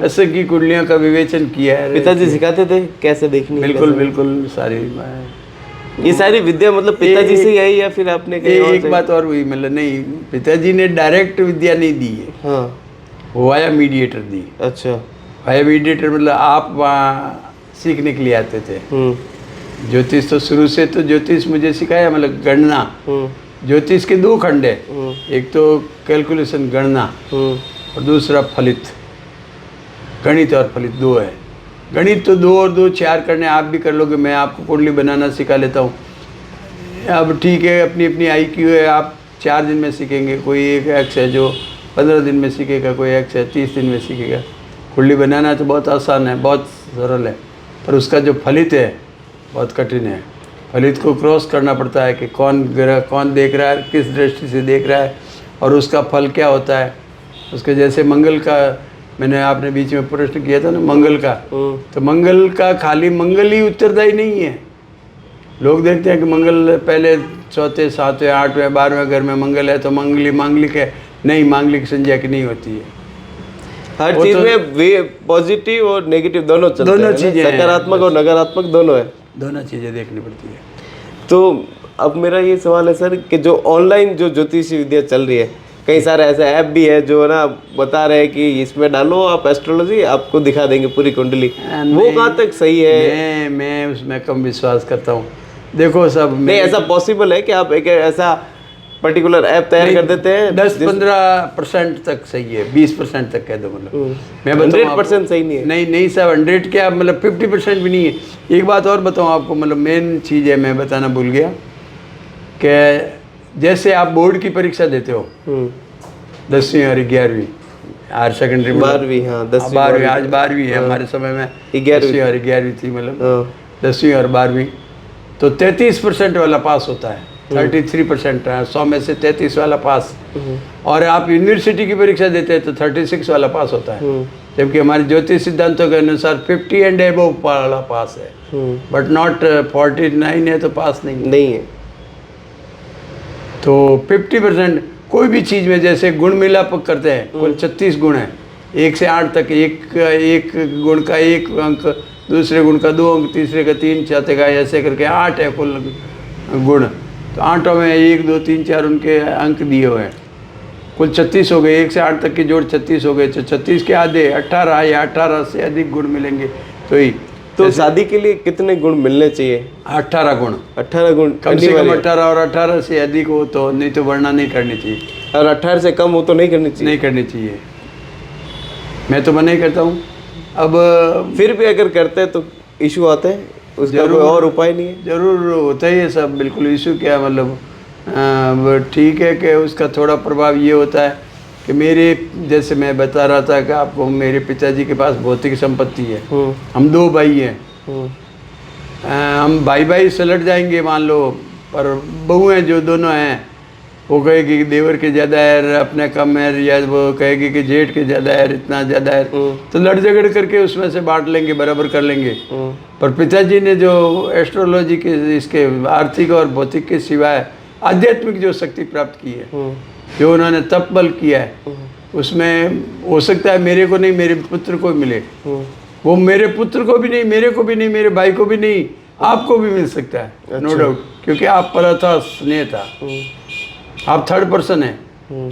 असंख्य कुंडलियों का विवेचन किया है। पिताजी सिखाते थे कैसे देखनी? बिल्कुल बिल्कुल सारी। ये सारी विद्या मतलब पिताजी से ही आई या फिर आपने कहीं और से? एक बात और हुई, मतलब नहीं, पिताजी ने डायरेक्ट विद्या नहीं दी है, हाँ, वाया मीडिएटर दी। अच्छा। वाया मीडिएटर मतलब आप वहाँ सीखने के लिए आते थे। ज्योतिष तो शुरू से, तो ज्योतिष मुझे सिखाया, मतलब गणना। ज्योतिष के 2 खंड है, एक तो कैलकुलेशन गणना, और दूसरा फलित। गणित और फलित 2 है। गणित तो 2 और 2 4 करने आप भी कर लोगे, मैं आपको कुंडली बनाना सिखा लेता हूँ। अब ठीक है, अपनी अपनी IQ है, आप 4 दिन में सीखेंगे, कोई एक एक्स है जो 15 दिन में सीखेगा, कोई एक्स है 30 दिन में सीखेगा। कुंडली बनाना तो बहुत आसान है, बहुत सरल है, पर उसका जो फलित है बहुत कठिन है। फलित को क्रॉस करना पड़ता है कि कौन ग्रह कौन देख रहा है, किस दृष्टि से देख रहा है, और उसका फल क्या होता है। उसके जैसे मंगल का मैंने आपने बीच में प्रश्न किया था ना, मंगल का, तो मंगल का खाली मंगल ही उत्तरदायी नहीं है। लोग देखते हैं कि मंगल पहले 4, 7, 8, 12वें घर में मंगल है तो मंगली मांगलिक है। नहीं, मांगलिक संज्ञा की नहीं होती है। हर चीज में वे पॉजिटिव और नेगेटिव दोनों चलते हैं, चीजें, सकारात्मक और नकारात्मक दोनों है, दोनों चीज़ें देखनी पड़ती है। तो अब मेरा ये सवाल है सर कि जो ऑनलाइन जो ज्योतिषी विद्या चल रही है, कई सारे ऐसे ऐप भी है जो ना बता रहे हैं कि इसमें डालो आप एस्ट्रोलॉजी, आपको दिखा देंगे पूरी कुंडली, वो कहाँ तक सही है? मैं उसमें कम विश्वास करता हूँ। देखो सब नहीं, ऐसा पॉसिबल है कि आप एक ऐसा पर्टिकुलर ऐप तैयार कर देते हैं? 10-15% तक सही है, 20% तक कह दो, मतलब मैं 100% सही नहीं है। नहीं साहब, 100 क्या, मतलब 50% भी नहीं है। एक बात और बताऊँ आपको, मतलब मेन चीज़ है, मैं बताना भूल गया कि जैसे आप बोर्ड की परीक्षा देते हो 10वीं और 11वीं, हायर सेकेंडरी 12वीं, हाँ 12वीं, आज 12वीं है, हमारे समय में 10वीं और 11वीं थी, मतलब 10वीं और 12वीं, तो 33% वाला पास होता है, 33% है, 100 में से 33 वाला पास। और आप यूनिवर्सिटी की परीक्षा देते हैं तो 36 वाला पास होता है, जबकि हमारे ज्योतिष सिद्धांतों के अनुसार 50 एंड एबव वाला पास है, बट नॉट 49 है तो पास नहीं है। तो 50% कोई भी चीज़ में जैसे गुण मिलाप करते हैं, कुल 36 गुण हैं, 1 से 8 तक, एक गुण का 1 अंक, दूसरे गुण का 2 अंक, तीसरे का 3, चौथे का ऐसे करके 8 है कुल गुण। तो 8 में 1 2 3 4 उनके अंक दिए हुए हैं, कुल 36 हो गए। 1 से 8 तक के जोड़ 36 हो गए, तो 36 के आधे 18 या 18 से अधिक गुण मिलेंगे तो ही। तो शादी के लिए कितने गुण मिलने चाहिए? 18 गुण, 18 गुण कम से कम 18, और 18 से अधिक हो तो, नहीं तो वरना नहीं करनी चाहिए, और 18 से कम हो तो नहीं करनी चाहिए? नहीं करनी चाहिए, मैं तो मना ही करता हूँ। अब फिर भी अगर करते हैं तो इशू आता है, उसका कोई और उपाय नहीं है? जरूर होता ही है सब, बिल्कुल। इशू क्या मतलब, ठीक है कि उसका थोड़ा प्रभाव ये होता है कि मेरे, जैसे मैं बता रहा था कि आपको, मेरे पिताजी के पास भौतिक संपत्ति है, हम 2 भाई हैं, हम भाई सलट जाएंगे मान लो, पर बहू हैं जो दोनों हैं, वो कहेगी कि देवर के ज़्यादा है, अपने कम है, या वो कहेगी कि जेठ के ज़्यादा है, इतना ज़्यादा है, तो लड़ झगड़ करके उसमें से बांट लेंगे, बराबर कर लेंगे। पर पिताजी ने जो एस्ट्रोलॉजी के, इसके आर्थिक और भौतिक के सिवाय आध्यात्मिक जो शक्ति प्राप्त की है, जो उन्होंने तप बल किया है, उसमें हो सकता है मेरे को नहीं, मेरे पुत्र को मिले, वो मेरे पुत्र को भी नहीं, मेरे को भी नहीं, मेरे भाई को भी नहीं, आपको भी मिल सकता है, नो डाउट, क्योंकि आप पर था स्नेह था, आप थर्ड पर्सन हैं,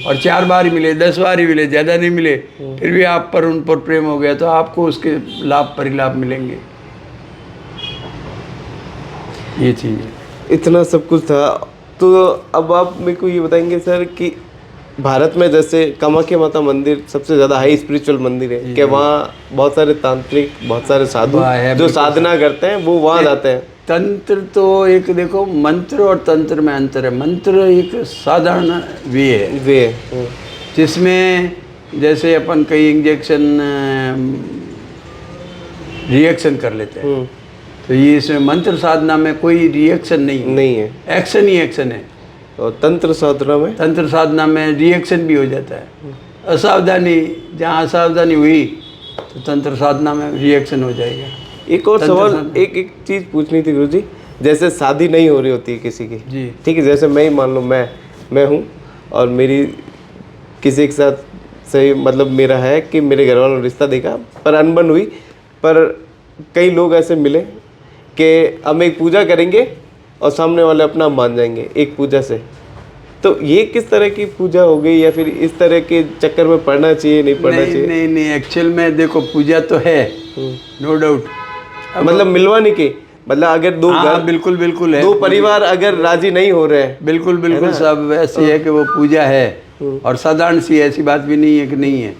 और 4 बार ही मिले, 10 बार ही मिले, ज़्यादा नहीं मिले, फिर भी आप पर, उन पर प्रेम हो गया, तो आपको उसके लाभ परिलाभ मिलेंगे। ये चीज़ है। इतना सब कुछ था। तो अब आप मेरे को ये बताएंगे सर कि भारत में जैसे कामाख्या माता मंदिर सबसे ज़्यादा हाई स्पिरिचुअल मंदिर है, कि वहाँ बहुत सारे तांत्रिक, बहुत सारे साधु जो साधना करते हैं वो वहाँ जाते हैं? तंत्र तो एक देखो, मंत्र और तंत्र में अंतर है। मंत्र एक साधारण वे है जिसमें जैसे अपन कई इंजेक्शन रिएक्शन कर लेते हैं, तो ये इसमें मंत्र साधना में कोई रिएक्शन नहीं है, एक्शन ही एक्शन है। और तंत्र साधना में रिएक्शन भी हो जाता है। असावधानी, जहाँ असावधानी हुई तो तंत्र साधना में रिएक्शन हो जाएगा। एक और सवाल, एक चीज़ पूछनी थी गुरुजी, जैसे शादी नहीं हो रही होती है किसी की जी, ठीक है, जैसे मैं ही मान लो मैं हूँ और मेरी किसी के साथ सही मतलब मेरा है कि मेरे घर वालों ने रिश्ता देखा पर अनबन हुई, पर कई लोग ऐसे मिले कि हम एक पूजा करेंगे और सामने वाले अपना मान जाएंगे एक पूजा से, तो ये किस तरह की पूजा हो गई, या फिर इस तरह के चक्कर में पढ़ना चाहिए नहीं पढ़ना चाहिए? नहीं, एक्चुअल में देखो पूजा तो है, नो डाउट, मतलब Milwani के, मतलब अगर दो घर, बिल्कुल है, 2 परिवार अगर राजी नहीं हो रहे हैं, बिल्कुल सब ऐसे है कि वो पूजा है, और साधारण सी, ऐसी बात भी नहीं है कि नहीं है।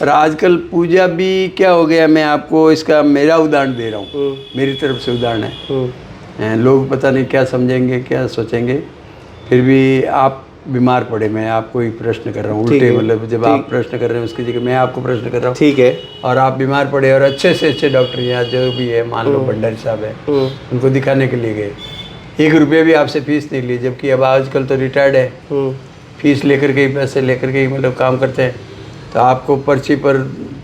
और आजकल पूजा भी क्या हो गया, मैं आपको इसका मेरा उदाहरण दे रहा हूँ, मेरी तरफ से उदाहरण है। लोग पता नहीं क्या समझेंगे, क्या सोचेंगे, फिर भी आप बीमार पड़े, मैं आपको ही प्रश्न कर रहा हूँ, उल्टे मतलब जब आप प्रश्न कर रहे हैं उसकी जगह मैं आपको प्रश्न कर रहा हूँ, ठीक है, और आप बीमार पड़े और अच्छे से अच्छे डॉक्टर यहाँ जो भी है, मान लो भंडारी साहब है, उनको दिखाने के लिए गए, 1 रुपये भी आपसे फीस नहीं ली, जबकि अब आजकल तो रिटायर्ड है, फीस लेकर के ही, पैसे लेकर के ही मतलब काम करते हैं। तो आपको पर्ची पर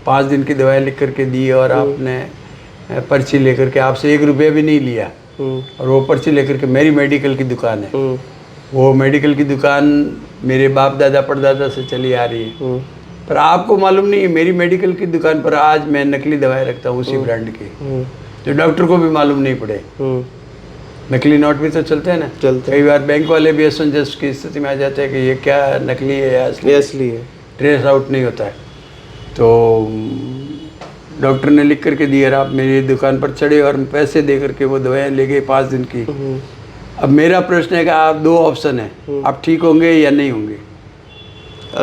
5 दिन की दवाई लिख करके दी, और आपने पर्ची लेकर के, आपसे 1 रुपया भी नहीं लिया, और वो पर्ची लेकर के, मेरी मेडिकल की दुकान है, वो मेडिकल की दुकान मेरे बाप दादा परदादा से चली आ रही है, पर आपको मालूम नहीं है मेरी मेडिकल की दुकान पर आज मैं नकली दवाई रखता हूँ उसी ब्रांड की, जो डॉक्टर को भी मालूम नहीं पड़े। नकली नोट भी तो चलते हैं ना, कई बार बैंक वाले भी असमंजस की स्थिति में आ जाते हैं कि ये क्या नकली है या असली है, ट्रेस आउट नहीं होता है। तो डॉक्टर ने लिख करके दिया, आप मेरी दुकान पर चढ़े और पैसे दे करके वो दवाएं ले गए 5 दिन की। अब मेरा प्रश्न है कि आप 2 ऑप्शन है, आप ठीक होंगे या नहीं होंगे।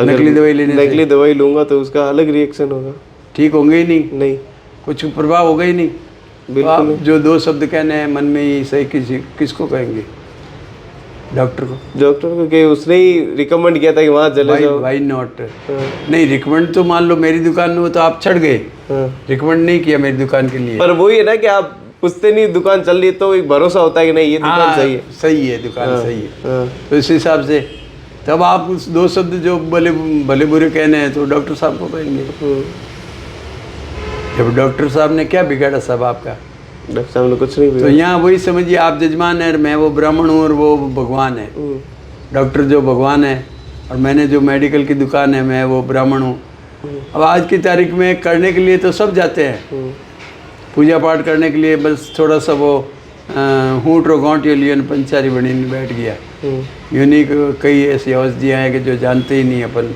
नकली दवाई लेने, नकली दवाई लूंगा तो उसका अलग रिएक्शन होगा, ठीक होंगे ही नहीं, कुछ प्रभाव होगा ही नहीं। बिल्कुल। जो 2 शब्द कहने हैं मन में ही सही, किसको कहेंगे? डॉक्टर को कि उसने ही रिकमेंड किया था कि वहाँ चले जाओ। वाई नॉट, नहीं रिकमेंड तो मान लो मेरी दुकान में, तो आप चढ़ गए, रिकमेंड नहीं किया मेरी दुकान के लिए। पर वही है ना कि आप पूछते नहीं, दुकान चल रही है तो एक भरोसा होता है कि नहीं ये दुकान सही है, दुकान सही है। तो इस हिसाब से तब आप उस 2 शब्द जो भले बुरे कहने हैं तो डॉक्टर साहब को कहेंगे। जब डॉक्टर साहब ने क्या बिगाड़ा साहब आपका? डॉक्टर साहब ने कुछ नहीं बिगाड़ा। तो यहाँ वही समझिए, आप जजमान है, मैं वो ब्राह्मण हूँ और वो भगवान है, डॉक्टर जो भगवान है और मैंने जो मेडिकल की दुकान है, मैं वो ब्राह्मण हूँ। अब आज की तारीख में करने के लिए तो सब जाते हैं, पूजा पाठ करने के लिए, बस थोड़ा सा वो हूट रो गाँठ ये लियन पंचारी बनी बैठ गया। यूनिक कई ऐसी औषधियाँ हैं कि जो जानते ही नहीं, अपन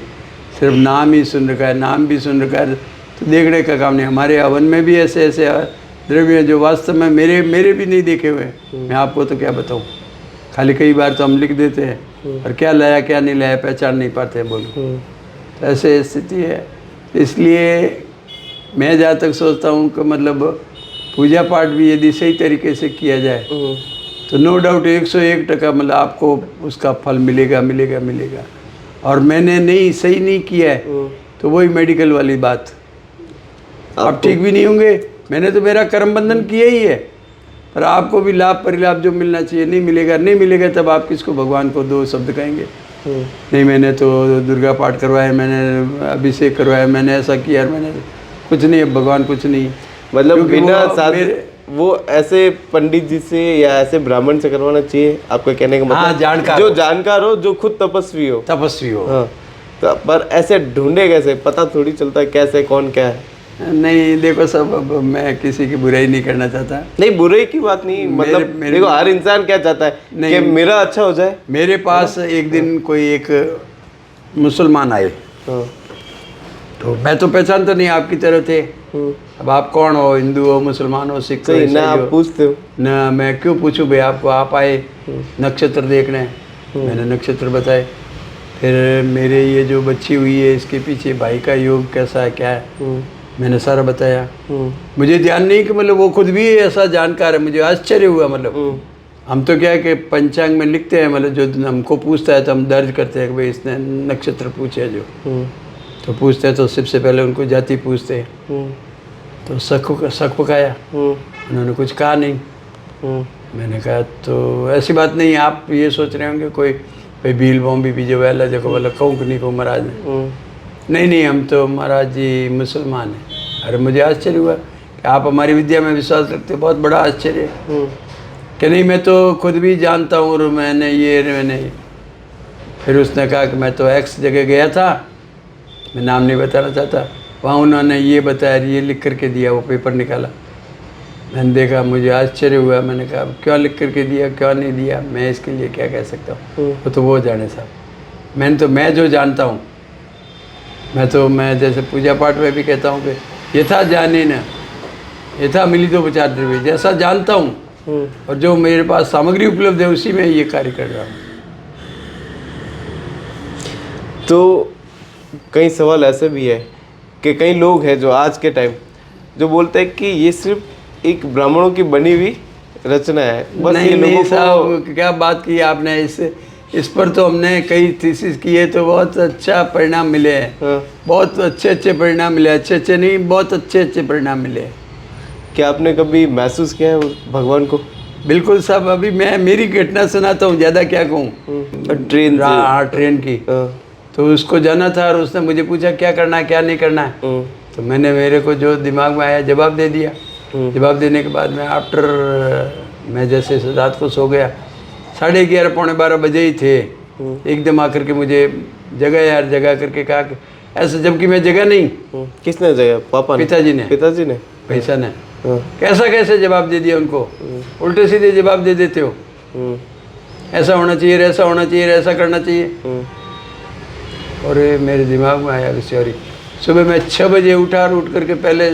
सिर्फ नाम ही सुन रखा है, नाम भी सुन रखा है, तो देखने का काम नहीं। हमारे हवन में भी ऐसे ऐसे द्रव्य हैं जो वास्तव में मेरे भी नहीं देखे हुए। मैं आपको तो क्या बताऊँ, खाली कई बार तो हम लिख देते हैं और क्या लाया क्या नहीं लाया पहचान नहीं पाते हैं, बोलो। तो ऐसे स्थिति है। इसलिए मैं जहाँ तक सोचता हूँ कि मतलब पूजा पाठ भी यदि सही तरीके से किया जाए तो नो डाउट 101% मतलब आपको उसका फल मिलेगा मिलेगा मिलेगा। और मैंने नहीं सही नहीं किया है तो वही मेडिकल वाली बात, आप ठीक भी नहीं होंगे। मैंने तो मेरा कर्म बंधन किया ही है, पर आपको भी लाभ परिलाभ जो मिलना चाहिए नहीं मिलेगा। नहीं मिलेगा तब आप किसको भगवान को दो शब्द कहेंगे? नहीं मैंने तो दुर्गा पाठ करवाया, मैंने अभिषेक करवाया, मैंने ऐसा किया, मैंने कुछ नहीं, भगवान कुछ नहीं। मतलब बिना वो ऐसे पंडित जी से या ऐसे ब्राह्मण से करवाना चाहिए, आपको कहने का मतलब? हाँ, जानकार जो जानकार हो, जो खुद तपस्वी हो। हाँ। तो पर ऐसे ढूंढे कैसे? पता थोड़ी चलता है कैसे कौन क्या है। नहीं देखो सब, अब मैं किसी की बुराई नहीं करना चाहता। नहीं बुराई की बात नहीं, मतलब देखो हर इंसान क्या चाहता है कि मेरा अच्छा हो जाए। मेरे पास एक दिन कोई एक मुसलमान आए, तो मैं तो पहचानता नहीं, आपकी तरह थे। अब आप कौन हो, हिंदू हो, मुसलमान हो, सिख हो, ना आप पूछते हो ना, मैं क्यों पूछूं भाई आपको? आप आए नक्षत्र देखने, मैंने नक्षत्र बताए, फिर मेरे ये जो बच्ची हुई है इसके पीछे भाई का योग कैसा है क्या है, मैंने सारा बताया। मुझे ध्यान नहीं कि मतलब वो खुद भी ऐसा जानकार है, मुझे आश्चर्य हुआ। मतलब हम तो क्या है कि पंचांग में लिखते हैं, मतलब जो हमको पूछता है तो हम दर्ज करते हैं कि भाई इसने नक्षत्र पूछे जो, तो पूछते हैं तो सबसे पहले उनको जाति पूछते हैं। तो शक पकाया, उन्होंने कुछ कहा नहीं। मैंने कहा तो ऐसी बात नहीं, आप ये सोच रहे होंगे कोई भाई बील बॉम्बी बीजे वाला देखो बोला कहूँ कि नहीं कहूँ महाराज ने, नहीं हम तो महाराज जी मुसलमान हैं। अरे मुझे आश्चर्य हुआ कि आप हमारी विद्या में विश्वास रखते हो, बहुत बड़ा आश्चर्य है। कि नहीं मैं तो खुद भी जानता हूँ और मैंने फिर उसने कहा कि मैं तो एक्स जगह गया था, मैं नाम नहीं बताना चाहता, वहाँ उन्होंने ये बताया, ये लिख करके दिया, वो पेपर निकाला। मैंने देखा, मुझे आश्चर्य हुआ। मैंने कहा क्यों लिख करके दिया, क्यों नहीं दिया, मैं इसके लिए क्या कह सकता हूँ, तो वो जाने साहब। मैं जो जानता हूँ, मैं जैसे पूजा पाठ में भी कहता हूँ कि यथा जाने न यथा मिली तो उपचार द्रव्य, जैसा जानता हूँ और जो मेरे पास सामग्री उपलब्ध है उसी में ये कार्य कर रहा हूँ। तो कई सवाल ऐसे भी है कि कई लोग हैं जो आज के टाइम जो बोलते हैं कि ये सिर्फ एक ब्राह्मणों की बनी हुई रचना है, बस नहीं, ये लोगों नहीं साहब, क्या बात की आपने। इस पर तो हमने कई थीसिस किए तो बहुत अच्छा परिणाम मिले हैं। बहुत अच्छे परिणाम मिले, अच्छे नहीं, बहुत अच्छे परिणाम मिले। क्या आपने कभी महसूस किया है भगवान को? बिल्कुल साहब, अभी मैं मेरी घटना सुनाता हूँ, ज़्यादा क्या कहूँ। ट्रेन की, तो उसको जाना था और उसने मुझे पूछा क्या करना है क्या नहीं करना है, तो मैंने मेरे को जो दिमाग में आया जवाब दे दिया। जवाब देने के बाद में मैं जैसे रात को सो गया, 11:30 पौने 12 बजे ही थे, एकदम आकर के मुझे जगा करके कहा कि ऐसा, जबकि मैं जगह नहीं। किसने जगह? पापा ने? पिताजी ने पैसा ने। कैसे जवाब दे दिया उनको, उल्टे सीधे जवाब दे देते हो, ऐसा होना चाहिए, ऐसा होना चाहिए, ऐसा करना चाहिए। और मेरे दिमाग में आया सॉरी। सुबह मैं 6 बजे उठा और उठ करके पहले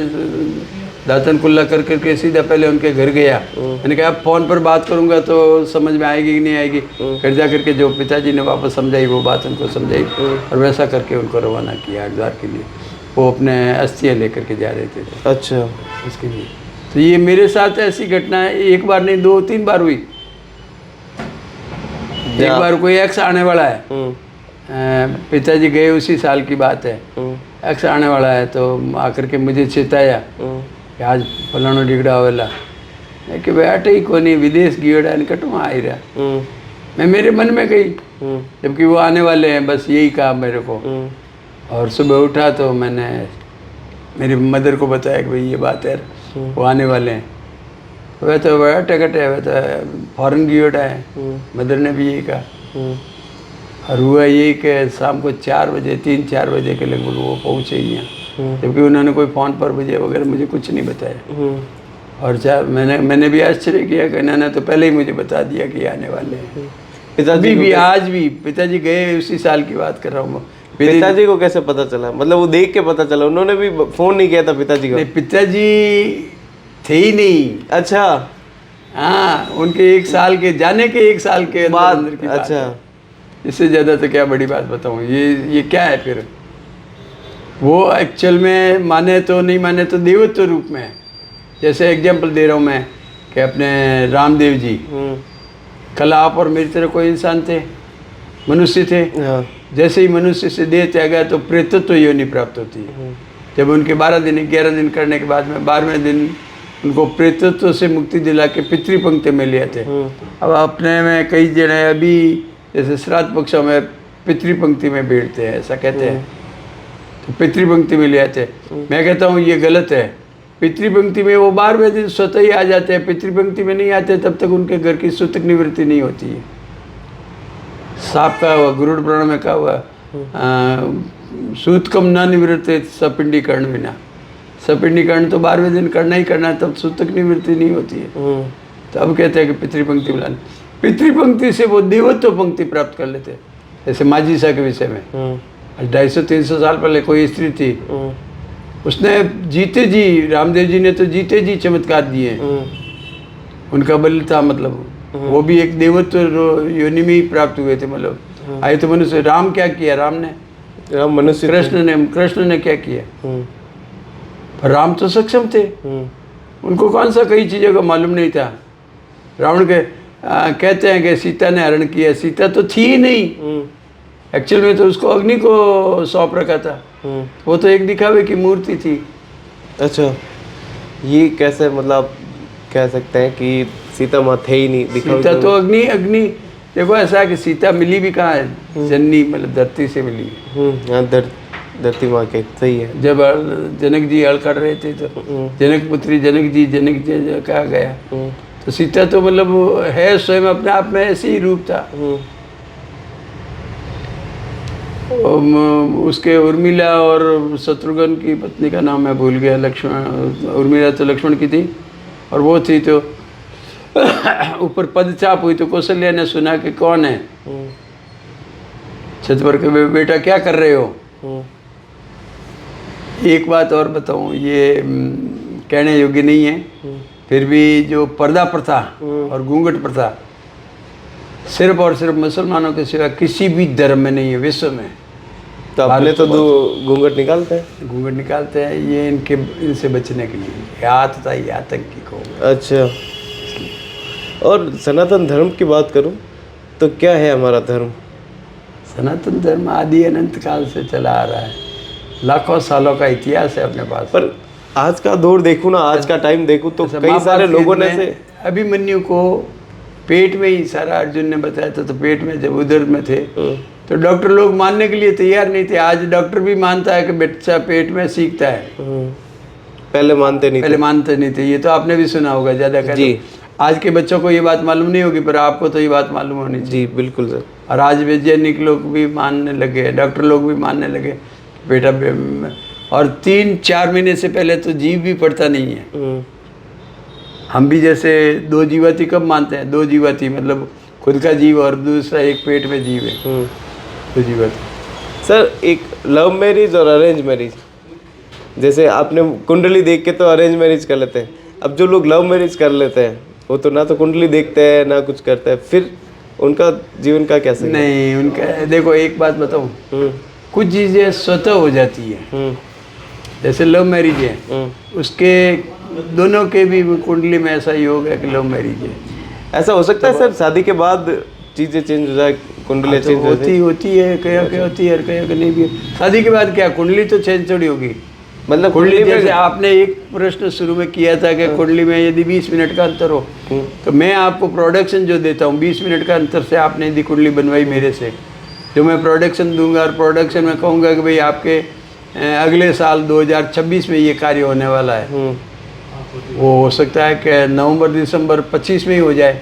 दातन कुल्ला कर करके सीधा पहले उनके घर गया। मैंने कहा फ़ोन पर बात करूंगा तो समझ में आएगी कि नहीं आएगी। घर जा करके जो पिताजी ने वापस समझाई वो बात उनको समझाई और वैसा करके उनको रवाना किया हरिद्वार के लिए। वो अपने अस्थियाँ लेकर के जा रहे थे। अच्छा, इसके लिए तो ये मेरे साथ ऐसी घटना है, एक बार नहीं 2-3 बार हुई। एक बार कोई एक्स आने वाला है, पिताजी गए उसी साल की बात है, एक्स आने वाला है, तो आकर के मुझे चेताया कि आज फलानो डिगड़ा होवेला कि बेटे ही कोनी विदेश गियोड़ा कटू आई रहा। मैं मेरे मन में गई, जबकि वो आने वाले हैं, बस यही कहा मेरे को। और सुबह उठा तो मैंने मेरी मदर को बताया कि भाई ये बात है, वो आने वाले हैं। वह तो बड़ा टिकट है, वह तो फॉरेन गियोड़ा है। मदर ने भी यही कहा। और हुआ ये कि शाम को 4 बजे 3-4 बजे के लगभग वो पहुँचे ही यहाँ, जबकि उन्होंने कोई फ़ोन पर बजे वगैरह मुझे कुछ नहीं बताया। और मैंने भी आश्चर्य किया कि इन्होंने तो पहले ही मुझे बता दिया कि आने वाले हैं। पिताजी भी आज भी, पिताजी गए उसी साल की बात कर रहा हूँ। पिताजी को कैसे पता चला? मतलब वो देख के पता चला? उन्होंने भी फोन नहीं किया था पिताजी को? नहीं, पिताजी थे ही नहीं। अच्छा। हाँ, उनके 1 साल के जाने के 1 साल के अंदर की बात अच्छा। है। इससे ज़्यादा तो क्या बड़ी बात बताऊँ। ये क्या है फिर? वो एक्चुअल में माने तो नहीं माने तो देवत्व रूप में है। जैसे एग्जाम्पल दे रहा हूँ मैं कि अपने रामदेव जी, कल आप और मेरी तरह कोई इंसान थे, मनुष्य थे। हाँ। जैसे ही मनुष्य से देह त्याग गया तो प्रेतत्व योनि प्राप्त होती है। जब उनके 11 दिन करने के बाद में 12वें दिन उनको प्रेतत्व से मुक्ति दिला के पितृपंक्ति में लिए थे। अब अपने में कई जने अभी जैसे श्राद्ध पक्षों में पितृपंक्ति में बैठते हैं, ऐसा कहते हैं, तो पितृपंक्ति में ले आते। मैं कहता हूँ ये गलत है। पितृपंक्ति में वो 12वें दिन स्वतः ही आ जाते हैं, पितृपंक्ति में नहीं आते तब तक उनके घर की सूतक निवृत्ति नहीं होती है। साप का हुआ, गरुड़ पुराण में कहा हुआ, सूतकम न निवृत्ति सपिंडीकरण बिना। सपिंडीकरण तो 12वें दिन करना ही करना है, तब सूतक निवृत्ति नहीं होती है। तो अब कहते हैं कि पितृपंक्ति बुलाने, पितृपंक्ति से वो देवत्व पंक्ति प्राप्त कर लेते। जैसे माजीसा के विषय में 250-300 साल पहले कोई स्त्री थी, उसने जीते जी, रामदेव जी ने तो जीते जी चमत्कार दिए। उनका बल था, मतलब वो भी एक देवत्व योनि में ही प्राप्त हुए थे। मतलब आए तो मनुष्य। राम क्या किया? राम मनुष्य, कृष्ण ने क्या किया? पर राम तो सक्षम थे, उनको कौन सा कई चीज़ों का मालूम नहीं था। रावण के कहते हैं कि सीता ने हरण किया, सीता तो थी ही नहीं। एक्चुअल में तो उसको अग्नि को सौंप रखा था, वो तो एक दिखावे की मूर्ति थी। अच्छा, ये कैसे मतलब कह सकते हैं कि सीता माँ थे ही नहीं? सीता तो अग्नि देखो, ऐसा है कि सीता मिली भी कहाँ है? जननी, मतलब धरती से मिली। हाँ, धरती माँ के, सही है। जब जनक जी हल कर रहे थे तो जनक पुत्री जनक जी कहा गया, तो सीता तो मतलब है स्वयं अपने आप में ऐसे ही रूप था। उसके उर्मिला और शत्रुघ्न की पत्नी का नाम मैं भूल गया, लक्ष्मण। उर्मिला तो लक्ष्मण की थी, और वो थी तो ऊपर पदचाप हुई तो कौशल्या ने सुना कि कौन है छत पर के बेटा क्या कर रहे हो। एक बात और बताऊं, ये कहने योग्य नहीं है, फिर भी जो पर्दा प्रथा और घूंघट प्रथा सिर्फ और सिर्फ मुसलमानों के सिवा किसी भी धर्म में नहीं है विश्व में। तो अपने तो दो घूंघट निकालते हैं। घूंघट निकालते हैं, ये इनसे बचने के लिए आता ये आतंकी को। अच्छा, और सनातन धर्म की बात करूं तो क्या है हमारा धर्म? सनातन धर्म आदि अनंत काल से चला आ रहा है, लाखों सालों का इतिहास है अपने पास। पर आज का दौर देखूं ना, आज का टाइम देखूं तो कई सारे लोगों ने से अभिमन्यु को पेट में ही सारा अर्जुन ने बताया था, तो पेट में जब उधर में थे तो डॉक्टर लोग मानने के लिए तैयार नहीं थे। आज डॉक्टर भी मानता है कि बच्चा पेट में सीखता है। पहले मानते नहीं थे। ये तो आपने भी सुना होगा ज़्यादा कर जी। आज के बच्चों को ये बात मालूम नहीं होगी, पर आपको तो ये बात मालूम होनी चाहिए। जी बिल्कुल सर। और आज वैज्ञानिक लोग भी मानने लगे, डॉक्टर लोग भी मानने लगे बेटा, और 3-4 महीने से पहले तो जीव भी पड़ता नहीं है। हम भी जैसे 2 जीवाती कब मानते हैं? 2 जीवाती मतलब खुद का जीव और दूसरा एक पेट में जीव है, 2 जीवाती। सर, एक लव मैरिज और अरेंज मैरिज, जैसे आपने कुंडली देख के तो अरेंज मैरिज कर लेते हैं। अब जो लोग लव मैरिज कर लेते हैं वो तो ना तो कुंडली देखते हैं ना कुछ करते हैं, फिर उनका जीवन का कैसे? नहीं, उनका देखो एक बात बताऊँ, कुछ चीज़ें स्वतः हो जाती है। जैसे लव मैरिज है, उसके दोनों के भी कुंडली में ऐसा योग है कि लव मैरिज है। ऐसा हो सकता है सर शादी के बाद चीज़ें चेंज हो जाए, कुंडली चेंज होती है, कहीं होती है, कहीं नहीं भी। शादी के बाद क्या कुंडली तो चेंज थोड़ी होगी। मतलब कुंडली जैसे आपने एक प्रश्न शुरू में किया था कि कुंडली में यदि 20 मिनट का अंतर हो, तो मैं आपको प्रोडक्शन जो देता हूँ 20 मिनट का अंतर से आपने यदि कुंडली बनवाई मेरे से, जो मैं प्रोडक्शन दूंगा और प्रोडक्शन में कहूँगा कि भाई आपके अगले साल 2026 में ये कार्य होने वाला है, वो हो सकता है कि नवंबर दिसंबर 25 में ही हो जाए।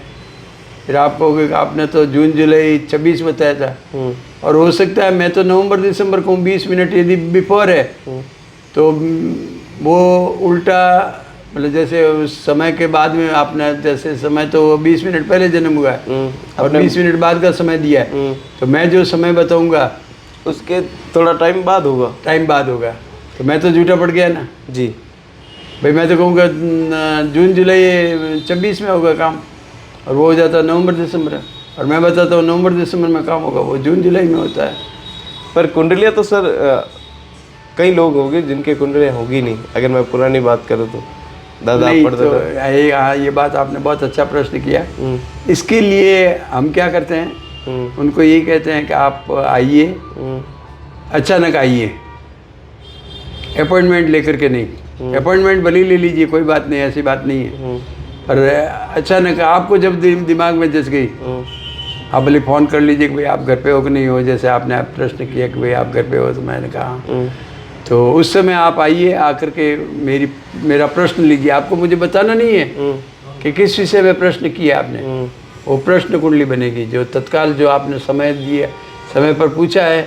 फिर आप कहोगे कि आपने तो जून जुलाई 26 बताया था, और हो सकता है मैं तो नवंबर दिसंबर कहूँ 20 मिनट यदि बिफोर है, तो वो उल्टा मतलब जैसे उस समय के बाद में आपने जैसे समय तो 20 मिनट पहले जन्म हुआ है और 20 मिनट बाद का समय दिया है, तो मैं जो समय बताऊंगा उसके थोड़ा टाइम बाद होगा, तो मैं तो झूठा पड़ गया ना जी। भाई। मैं तो कहूँगा जून जुलाई 26 में होगा काम, और वो हो जाता है नवंबर दिसंबर, और मैं बताता हूँ नवंबर दिसंबर में काम होगा, वो जून जुलाई में होता है। पर कुंडलियाँ तो सर कई लोग होंगे जिनके कुंडलियाँ होगी नहीं, अगर मैं पुरानी बात करूँ तो दादा नहीं पढ़ते तो ये बात आपने बहुत अच्छा प्रश्न किया। इसके लिए हम क्या करते हैं, उनको यही कहते हैं कि आप आइए, अचानक आइए, अपॉइंटमेंट लेकर के नहीं। अपॉइंटमेंट भले ही ले लीजिए, कोई बात नहीं, ऐसी बात नहीं है, पर अचानक आपको जब दिमाग में जच गई, आप भले फ़ोन कर लीजिए कि भाई आप घर पे हो कि नहीं हो, जैसे आपने आप प्रश्न किया कि भाई आप घर पे हो, तो मैंने कहा तो उस समय आप आइए, आकर के मेरा प्रश्न लीजिए। आपको मुझे बताना नहीं है कि किस विषय में प्रश्न किया आपने, वो प्रश्न कुंडली बनेगी जो तत्काल जो आपने समय दिया, समय पर पूछा है,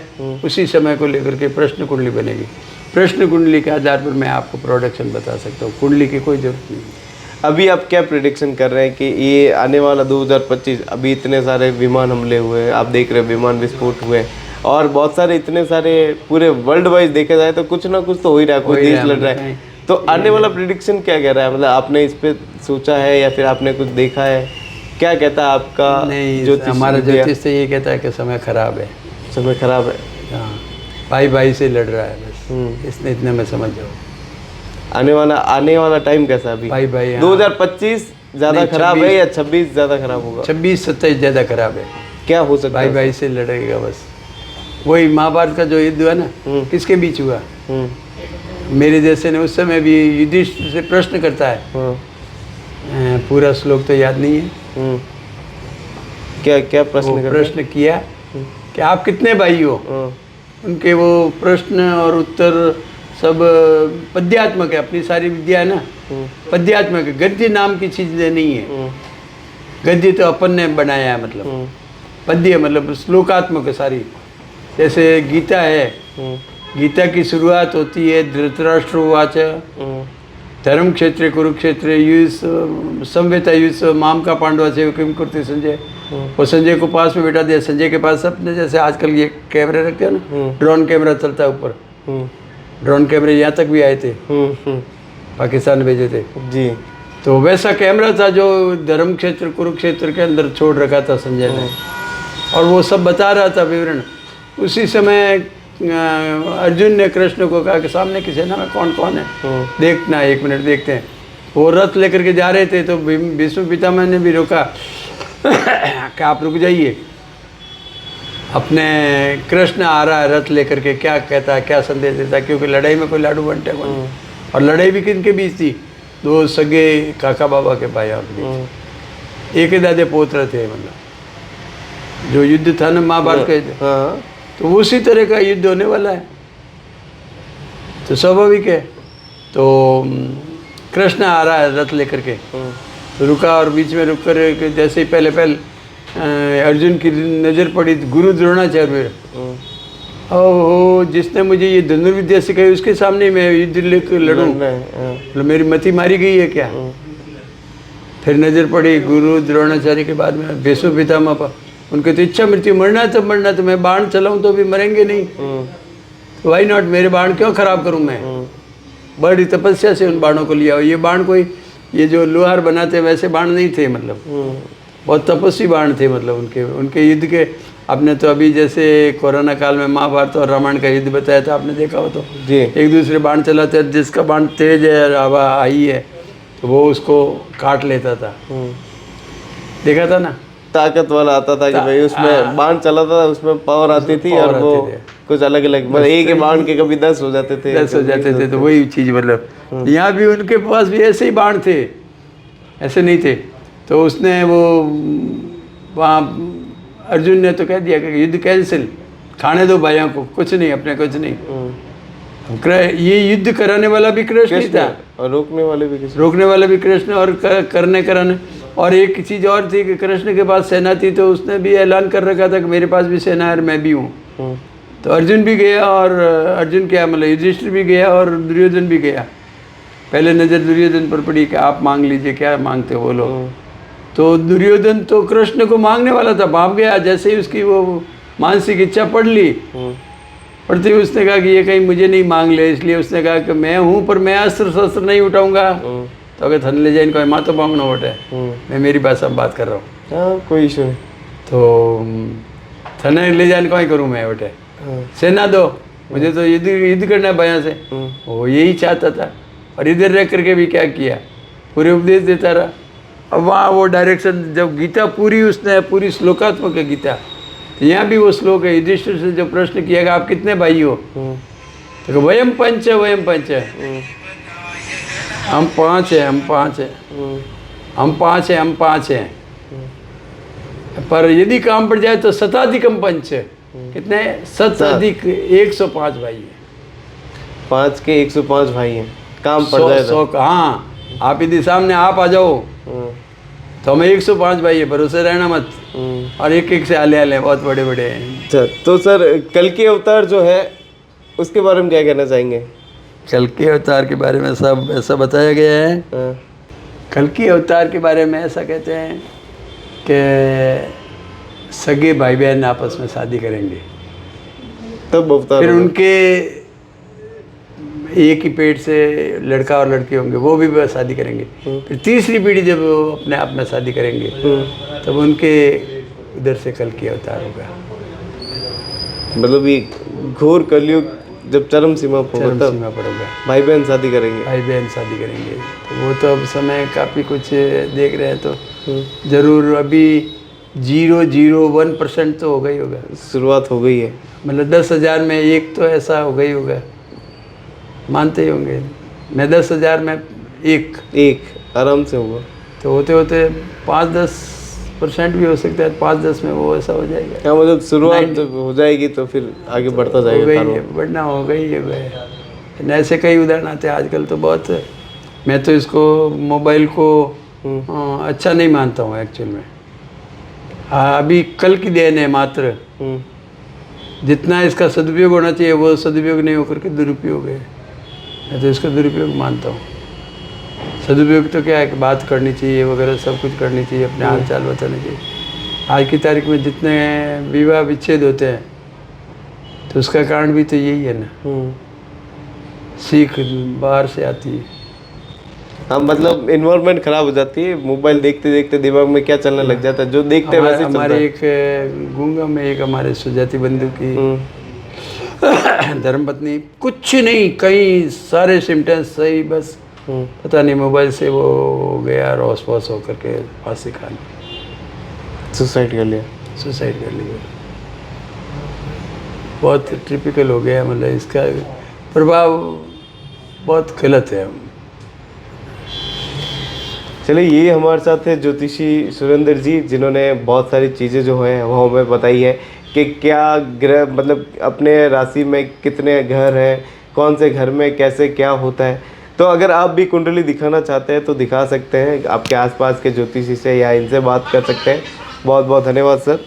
उसी समय को लेकर के प्रश्न कुंडली बनेगी। प्रश्न कुंडली के आधार पर मैं आपको प्रोडक्शन बता सकता हूँ, कुंडली की कोई जरूरत नहीं। अभी आप क्या प्रेडिक्शन कर रहे हैं कि ये आने वाला 2025, अभी इतने सारे विमान हमले हुए हैं, आप देख रहे हैं विमान विस्फोट हुए, और बहुत सारे इतने सारे पूरे वर्ल्ड वाइज देखा जाए तो कुछ ना कुछ तो हो ही रहा है, कोई देश लड़ रहा है, तो आने वाला प्रेडिक्शन क्या कह रहा है? मतलब आपने इस पे सोचा है या फिर आपने कुछ देखा है, क्या कहता है आपका? नहीं, हमारा ज्योतिष तो ये कहता है कि समय खराब है, समय खराब है। हाँ, भाई से लड़ रहा है बस, इसने इतने में समझ जाओ। आने वाला टाइम कैसा है अभी? भाई 2025 ज़्यादा खराब है या 26 ज़्यादा खराब होगा? 26-27 ज़्यादा खराब है। क्या हो सकता है? भाई से लड़ेगा बस। वही महाभारत का जो युद्ध हुआ ना, किसके बीच हुआ? मेरे जैसे ने उस समय भी युधिष्ठिर से प्रश्न करता है, पूरा श्लोक तो याद नहीं है। क्या प्रश्न किया कि आप कितने भाई हो? उनके वो प्रश्न और उत्तर सब पद्यात्मक है, अपनी सारी विद्या है ना पद्यात्मक है, गद्य नाम की चीज़ नहीं है। गद्य तो अपन ने बनाया है, मतलब पद्य मतलब श्लोकात्मक है सारी। जैसे गीता है, गीता की शुरुआत होती है धृतराष्ट्र उवाच धर्म क्षेत्रे कुरुक्षेत्रे युद्ध संवेता युद्ध माम का पांडवा से किम कुर्ति संजय। वो संजय को पास में बैठा दिया, संजय के पास अपने जैसे आजकल ये कैमरे रखते हैं ना, ड्रोन कैमरा चलता है ऊपर, ड्रोन कैमरे यहाँ तक भी आए थे, पाकिस्तान भेजे थे जी। तो वैसा कैमरा था जो धर्म क्षेत्र कुरुक्षेत्र के अंदर छोड़ रखा था संजय ने, और वो सब बता रहा था विवरण। उसी समय अर्जुन ने कृष्ण को कहा कि सामने की सेना में कौन कौन है, देखना, 1 मिनट देखते हैं। वो रथ लेकर के जा रहे थे तो भीष्म पितामह ने भी रोका कि आप रुक जाइए, अपने कृष्ण आ रहा है रथ लेकर के, क्या कहता है, क्या संदेश देता है, क्योंकि लड़ाई में कोई लाडू बनते कौन। और लड़ाई भी किन के बीच थी? 2 सगे काका बाबा के भाई आपके, एक ही दादे पोत्र थे, मतलब जो युद्ध था ना महाभारत का युद्ध, तो उसी तरह का युद्ध होने वाला है, तो स्वाभाविक है। तो कृष्ण आ रहा है रथ लेकर के, तो रुका, और बीच में रुक कर जैसे ही पहले अर्जुन की नज़र पड़ी गुरु द्रोणाचार्य, ओहो जिसने मुझे ये धनुर्विद्या सिखाई उसके सामने मैं युद्ध लेकर लड़ूं, मतलब मेरी मति मारी गई है क्या? फिर नज़र पड़ी गुरु द्रोणाचार्य के बाद में भीष्म पितामह पर, उनकी तो इच्छा मृत्यु, मरना तो मरना, तो मैं बाण चलाऊं तो भी मरेंगे नहीं, तो वाई नॉट, मेरे बाण क्यों खराब करूं मैं? बड़ी तपस्या से उन बाणों को लिया। ये बाण कोई ये जो लोहार बनाते वैसे बाण नहीं थे, मतलब बहुत तपस्वी बाण थे, मतलब उनके युद्ध के। आपने तो अभी जैसे कोरोना काल में महाभारत और रामायण का युद्ध बताया था, आपने देखा हो तो जी, एक दूसरे बाण चलाते हैं, जिसका बाण तेज है, हवा आई है तो वो उसको काट लेता था, देखा था ना, ताकत वाला आता था कि भाई उसमें बाण चलाता था, उसमें पावर आती थी, और वो कुछ अलग अलग, मतलब एक ही बाण के कभी 10 हो जाते थे, तो वही चीज़, मतलब यहाँ भी उनके पास भी ऐसे ही बाण थे, ऐसे नहीं थे। तो उसने वो वहाँ अर्जुन ने तो कह दिया कि युद्ध कैंसिल, खाने दो भाइयों को, कुछ नहीं, अपने कुछ नहीं। ये युद्ध कराने वाला भी कृष्ण ही था, और रोकने वाले भी कृष्ण, और करने कराने और एक चीज़ और थी कि कृष्ण के पास सेना थी, तो उसने भी ऐलान कर रखा था कि मेरे पास भी सेना है और मैं भी हूँ। तो अर्जुन भी गया, और अर्जुन क्या मतलब युधिष्ठिर भी गया और दुर्योधन भी गया। पहले नज़र दुर्योधन पर पड़ी कि आप मांग लीजिए, क्या मांगते हो बोलो। तो दुर्योधन तो कृष्ण को मांगने वाला था, भाग गया। जैसे ही उसकी वो मानसिक इच्छा पढ़ ली, पढ़ते हुए उसने कहा कि ये कहीं मुझे नहीं मांग ले, इसलिए उसने कहा कि मैं हूँ पर मैं अस्त्र शस्त्र नहीं उठाऊंगा। तो अगर थन ले जाए इनको माँ तो मांगना होता है, मैं मेरी भाषा में बात कर रहा हूँ। हाँ, कोई इशू नहीं। तो थने ले जाने को ही करूँ मैं बेटे, सेना दो मुझे, तो युद्ध करना है भैया से। वो यही चाहता था, और इधर रह करके भी क्या किया, पूरे उपदेश देता रहा। अब वहाँ वो डायरेक्शन, जब गीता पूरी उसने पूरी श्लोकात्मक है गीता, तो यहाँ भी वो श्लोक है। युधिष्ठिर से जो प्रश्न किया कि आप कितने भाई हो, तो वयम पंच है, हम पाँच है, हम पाँच हैं। पर यदि काम पड़ जाए तो शताधिकम पंच है। कितने? 7 अधिक 105 भाई हैं। 5 के 105 भाई हैं, काम पड़ जाए तो। हाँ, आप यदि सामने आप आ जाओ तो हमें 105 भाई है, भरोसे रहना मत। और एक एक से आले बहुत बड़े बड़े हैं। अच्छा, तो सर कल के अवतार जो है उसके बारे में क्या कहना चाहेंगे? कल के अवतार के बारे में सब ऐसा बताया गया है। कल के अवतार के बारे में ऐसा कहते हैं कि सगे भाई बहन आपस में शादी करेंगे, तब अवतार फिर होगा। उनके एक ही पेट से लड़का और लड़की होंगे, वो भी शादी करेंगे। फिर तीसरी पीढ़ी जब वो अपने आप में शादी करेंगे, तब उनके इधर से कल की अवतार होगा। मतलब ये घोर कलयुग जब चरम सीमा पर होगा, तब सीमा पर होगा, भाई बहन शादी करेंगे। भाई बहन शादी करेंगे। तो वो तो अब समय काफ़ी कुछ देख रहे हैं, तो ज़रूर अभी 0.01% तो होगा ही होगा। शुरुआत हो गई है, मतलब 10,000 में एक तो ऐसा होगा ही होगा, मानते ही होंगे। मैं 10,000 में एक आराम से होगा। तो होते होते 5-10% भी हो सकता है, 5-10 में वो ऐसा हो जाएगा। हाँ, मतलब शुरुआत जब हो जाएगी तो फिर आगे बढ़ता जाएगा। बढ़ना होगा ही होगा। ऐसे कई उदाहरण आते हैं आजकल तो बहुत। मैं तो इसको मोबाइल को अच्छा नहीं मानता हूँ एक्चुअल में। अभी कल की देन है मात्र, जितना इसका सदुपयोग होना चाहिए वो सदुपयोग नहीं होकर के दुरुपयोग है। मैं तो इसका दुरुपयोग मानता हूँ। सदुपयोग तो क्या है कि बात करनी चाहिए वगैरह, सब कुछ करनी चाहिए, अपने हाल चाल बताने चाहिए। आज की तारीख में जितने विवाह विच्छेद होते हैं तो उसका कारण भी तो यही है ना, सीख बाहर से आती है। हाँ, मतलब इन्वायरमेंट खराब हो जाती है, मोबाइल देखते देखते दिमाग में क्या चलने लग जाता है, जो देखते हैं वैसे हमारे एक गूंगा में एक हमारे सुजाति बंधु की धर्मपत्नी, कुछ नहीं, कई सारे सिम्टम्स सही, बस पता नहीं मोबाइल से वो हो गया, रोस वोस होकर के फांसी खा ली, सुसाइड कर लिया। बहुत टिपिकल हो गया। मतलब इसका प्रभाव बहुत गलत है। चलिए, ये हमारे साथ है ज्योतिषी सुरेंद्र जी, जिन्होंने बहुत सारी चीज़ें जो हैं वो हमें बताई है कि क्या ग्रह, मतलब अपने राशि में कितने घर हैं, कौन से घर में कैसे क्या होता है। तो अगर आप भी कुंडली दिखाना चाहते हैं तो दिखा सकते हैं, आपके आसपास के ज्योतिषी से या इनसे बात कर सकते हैं। बहुत बहुत धन्यवाद सर।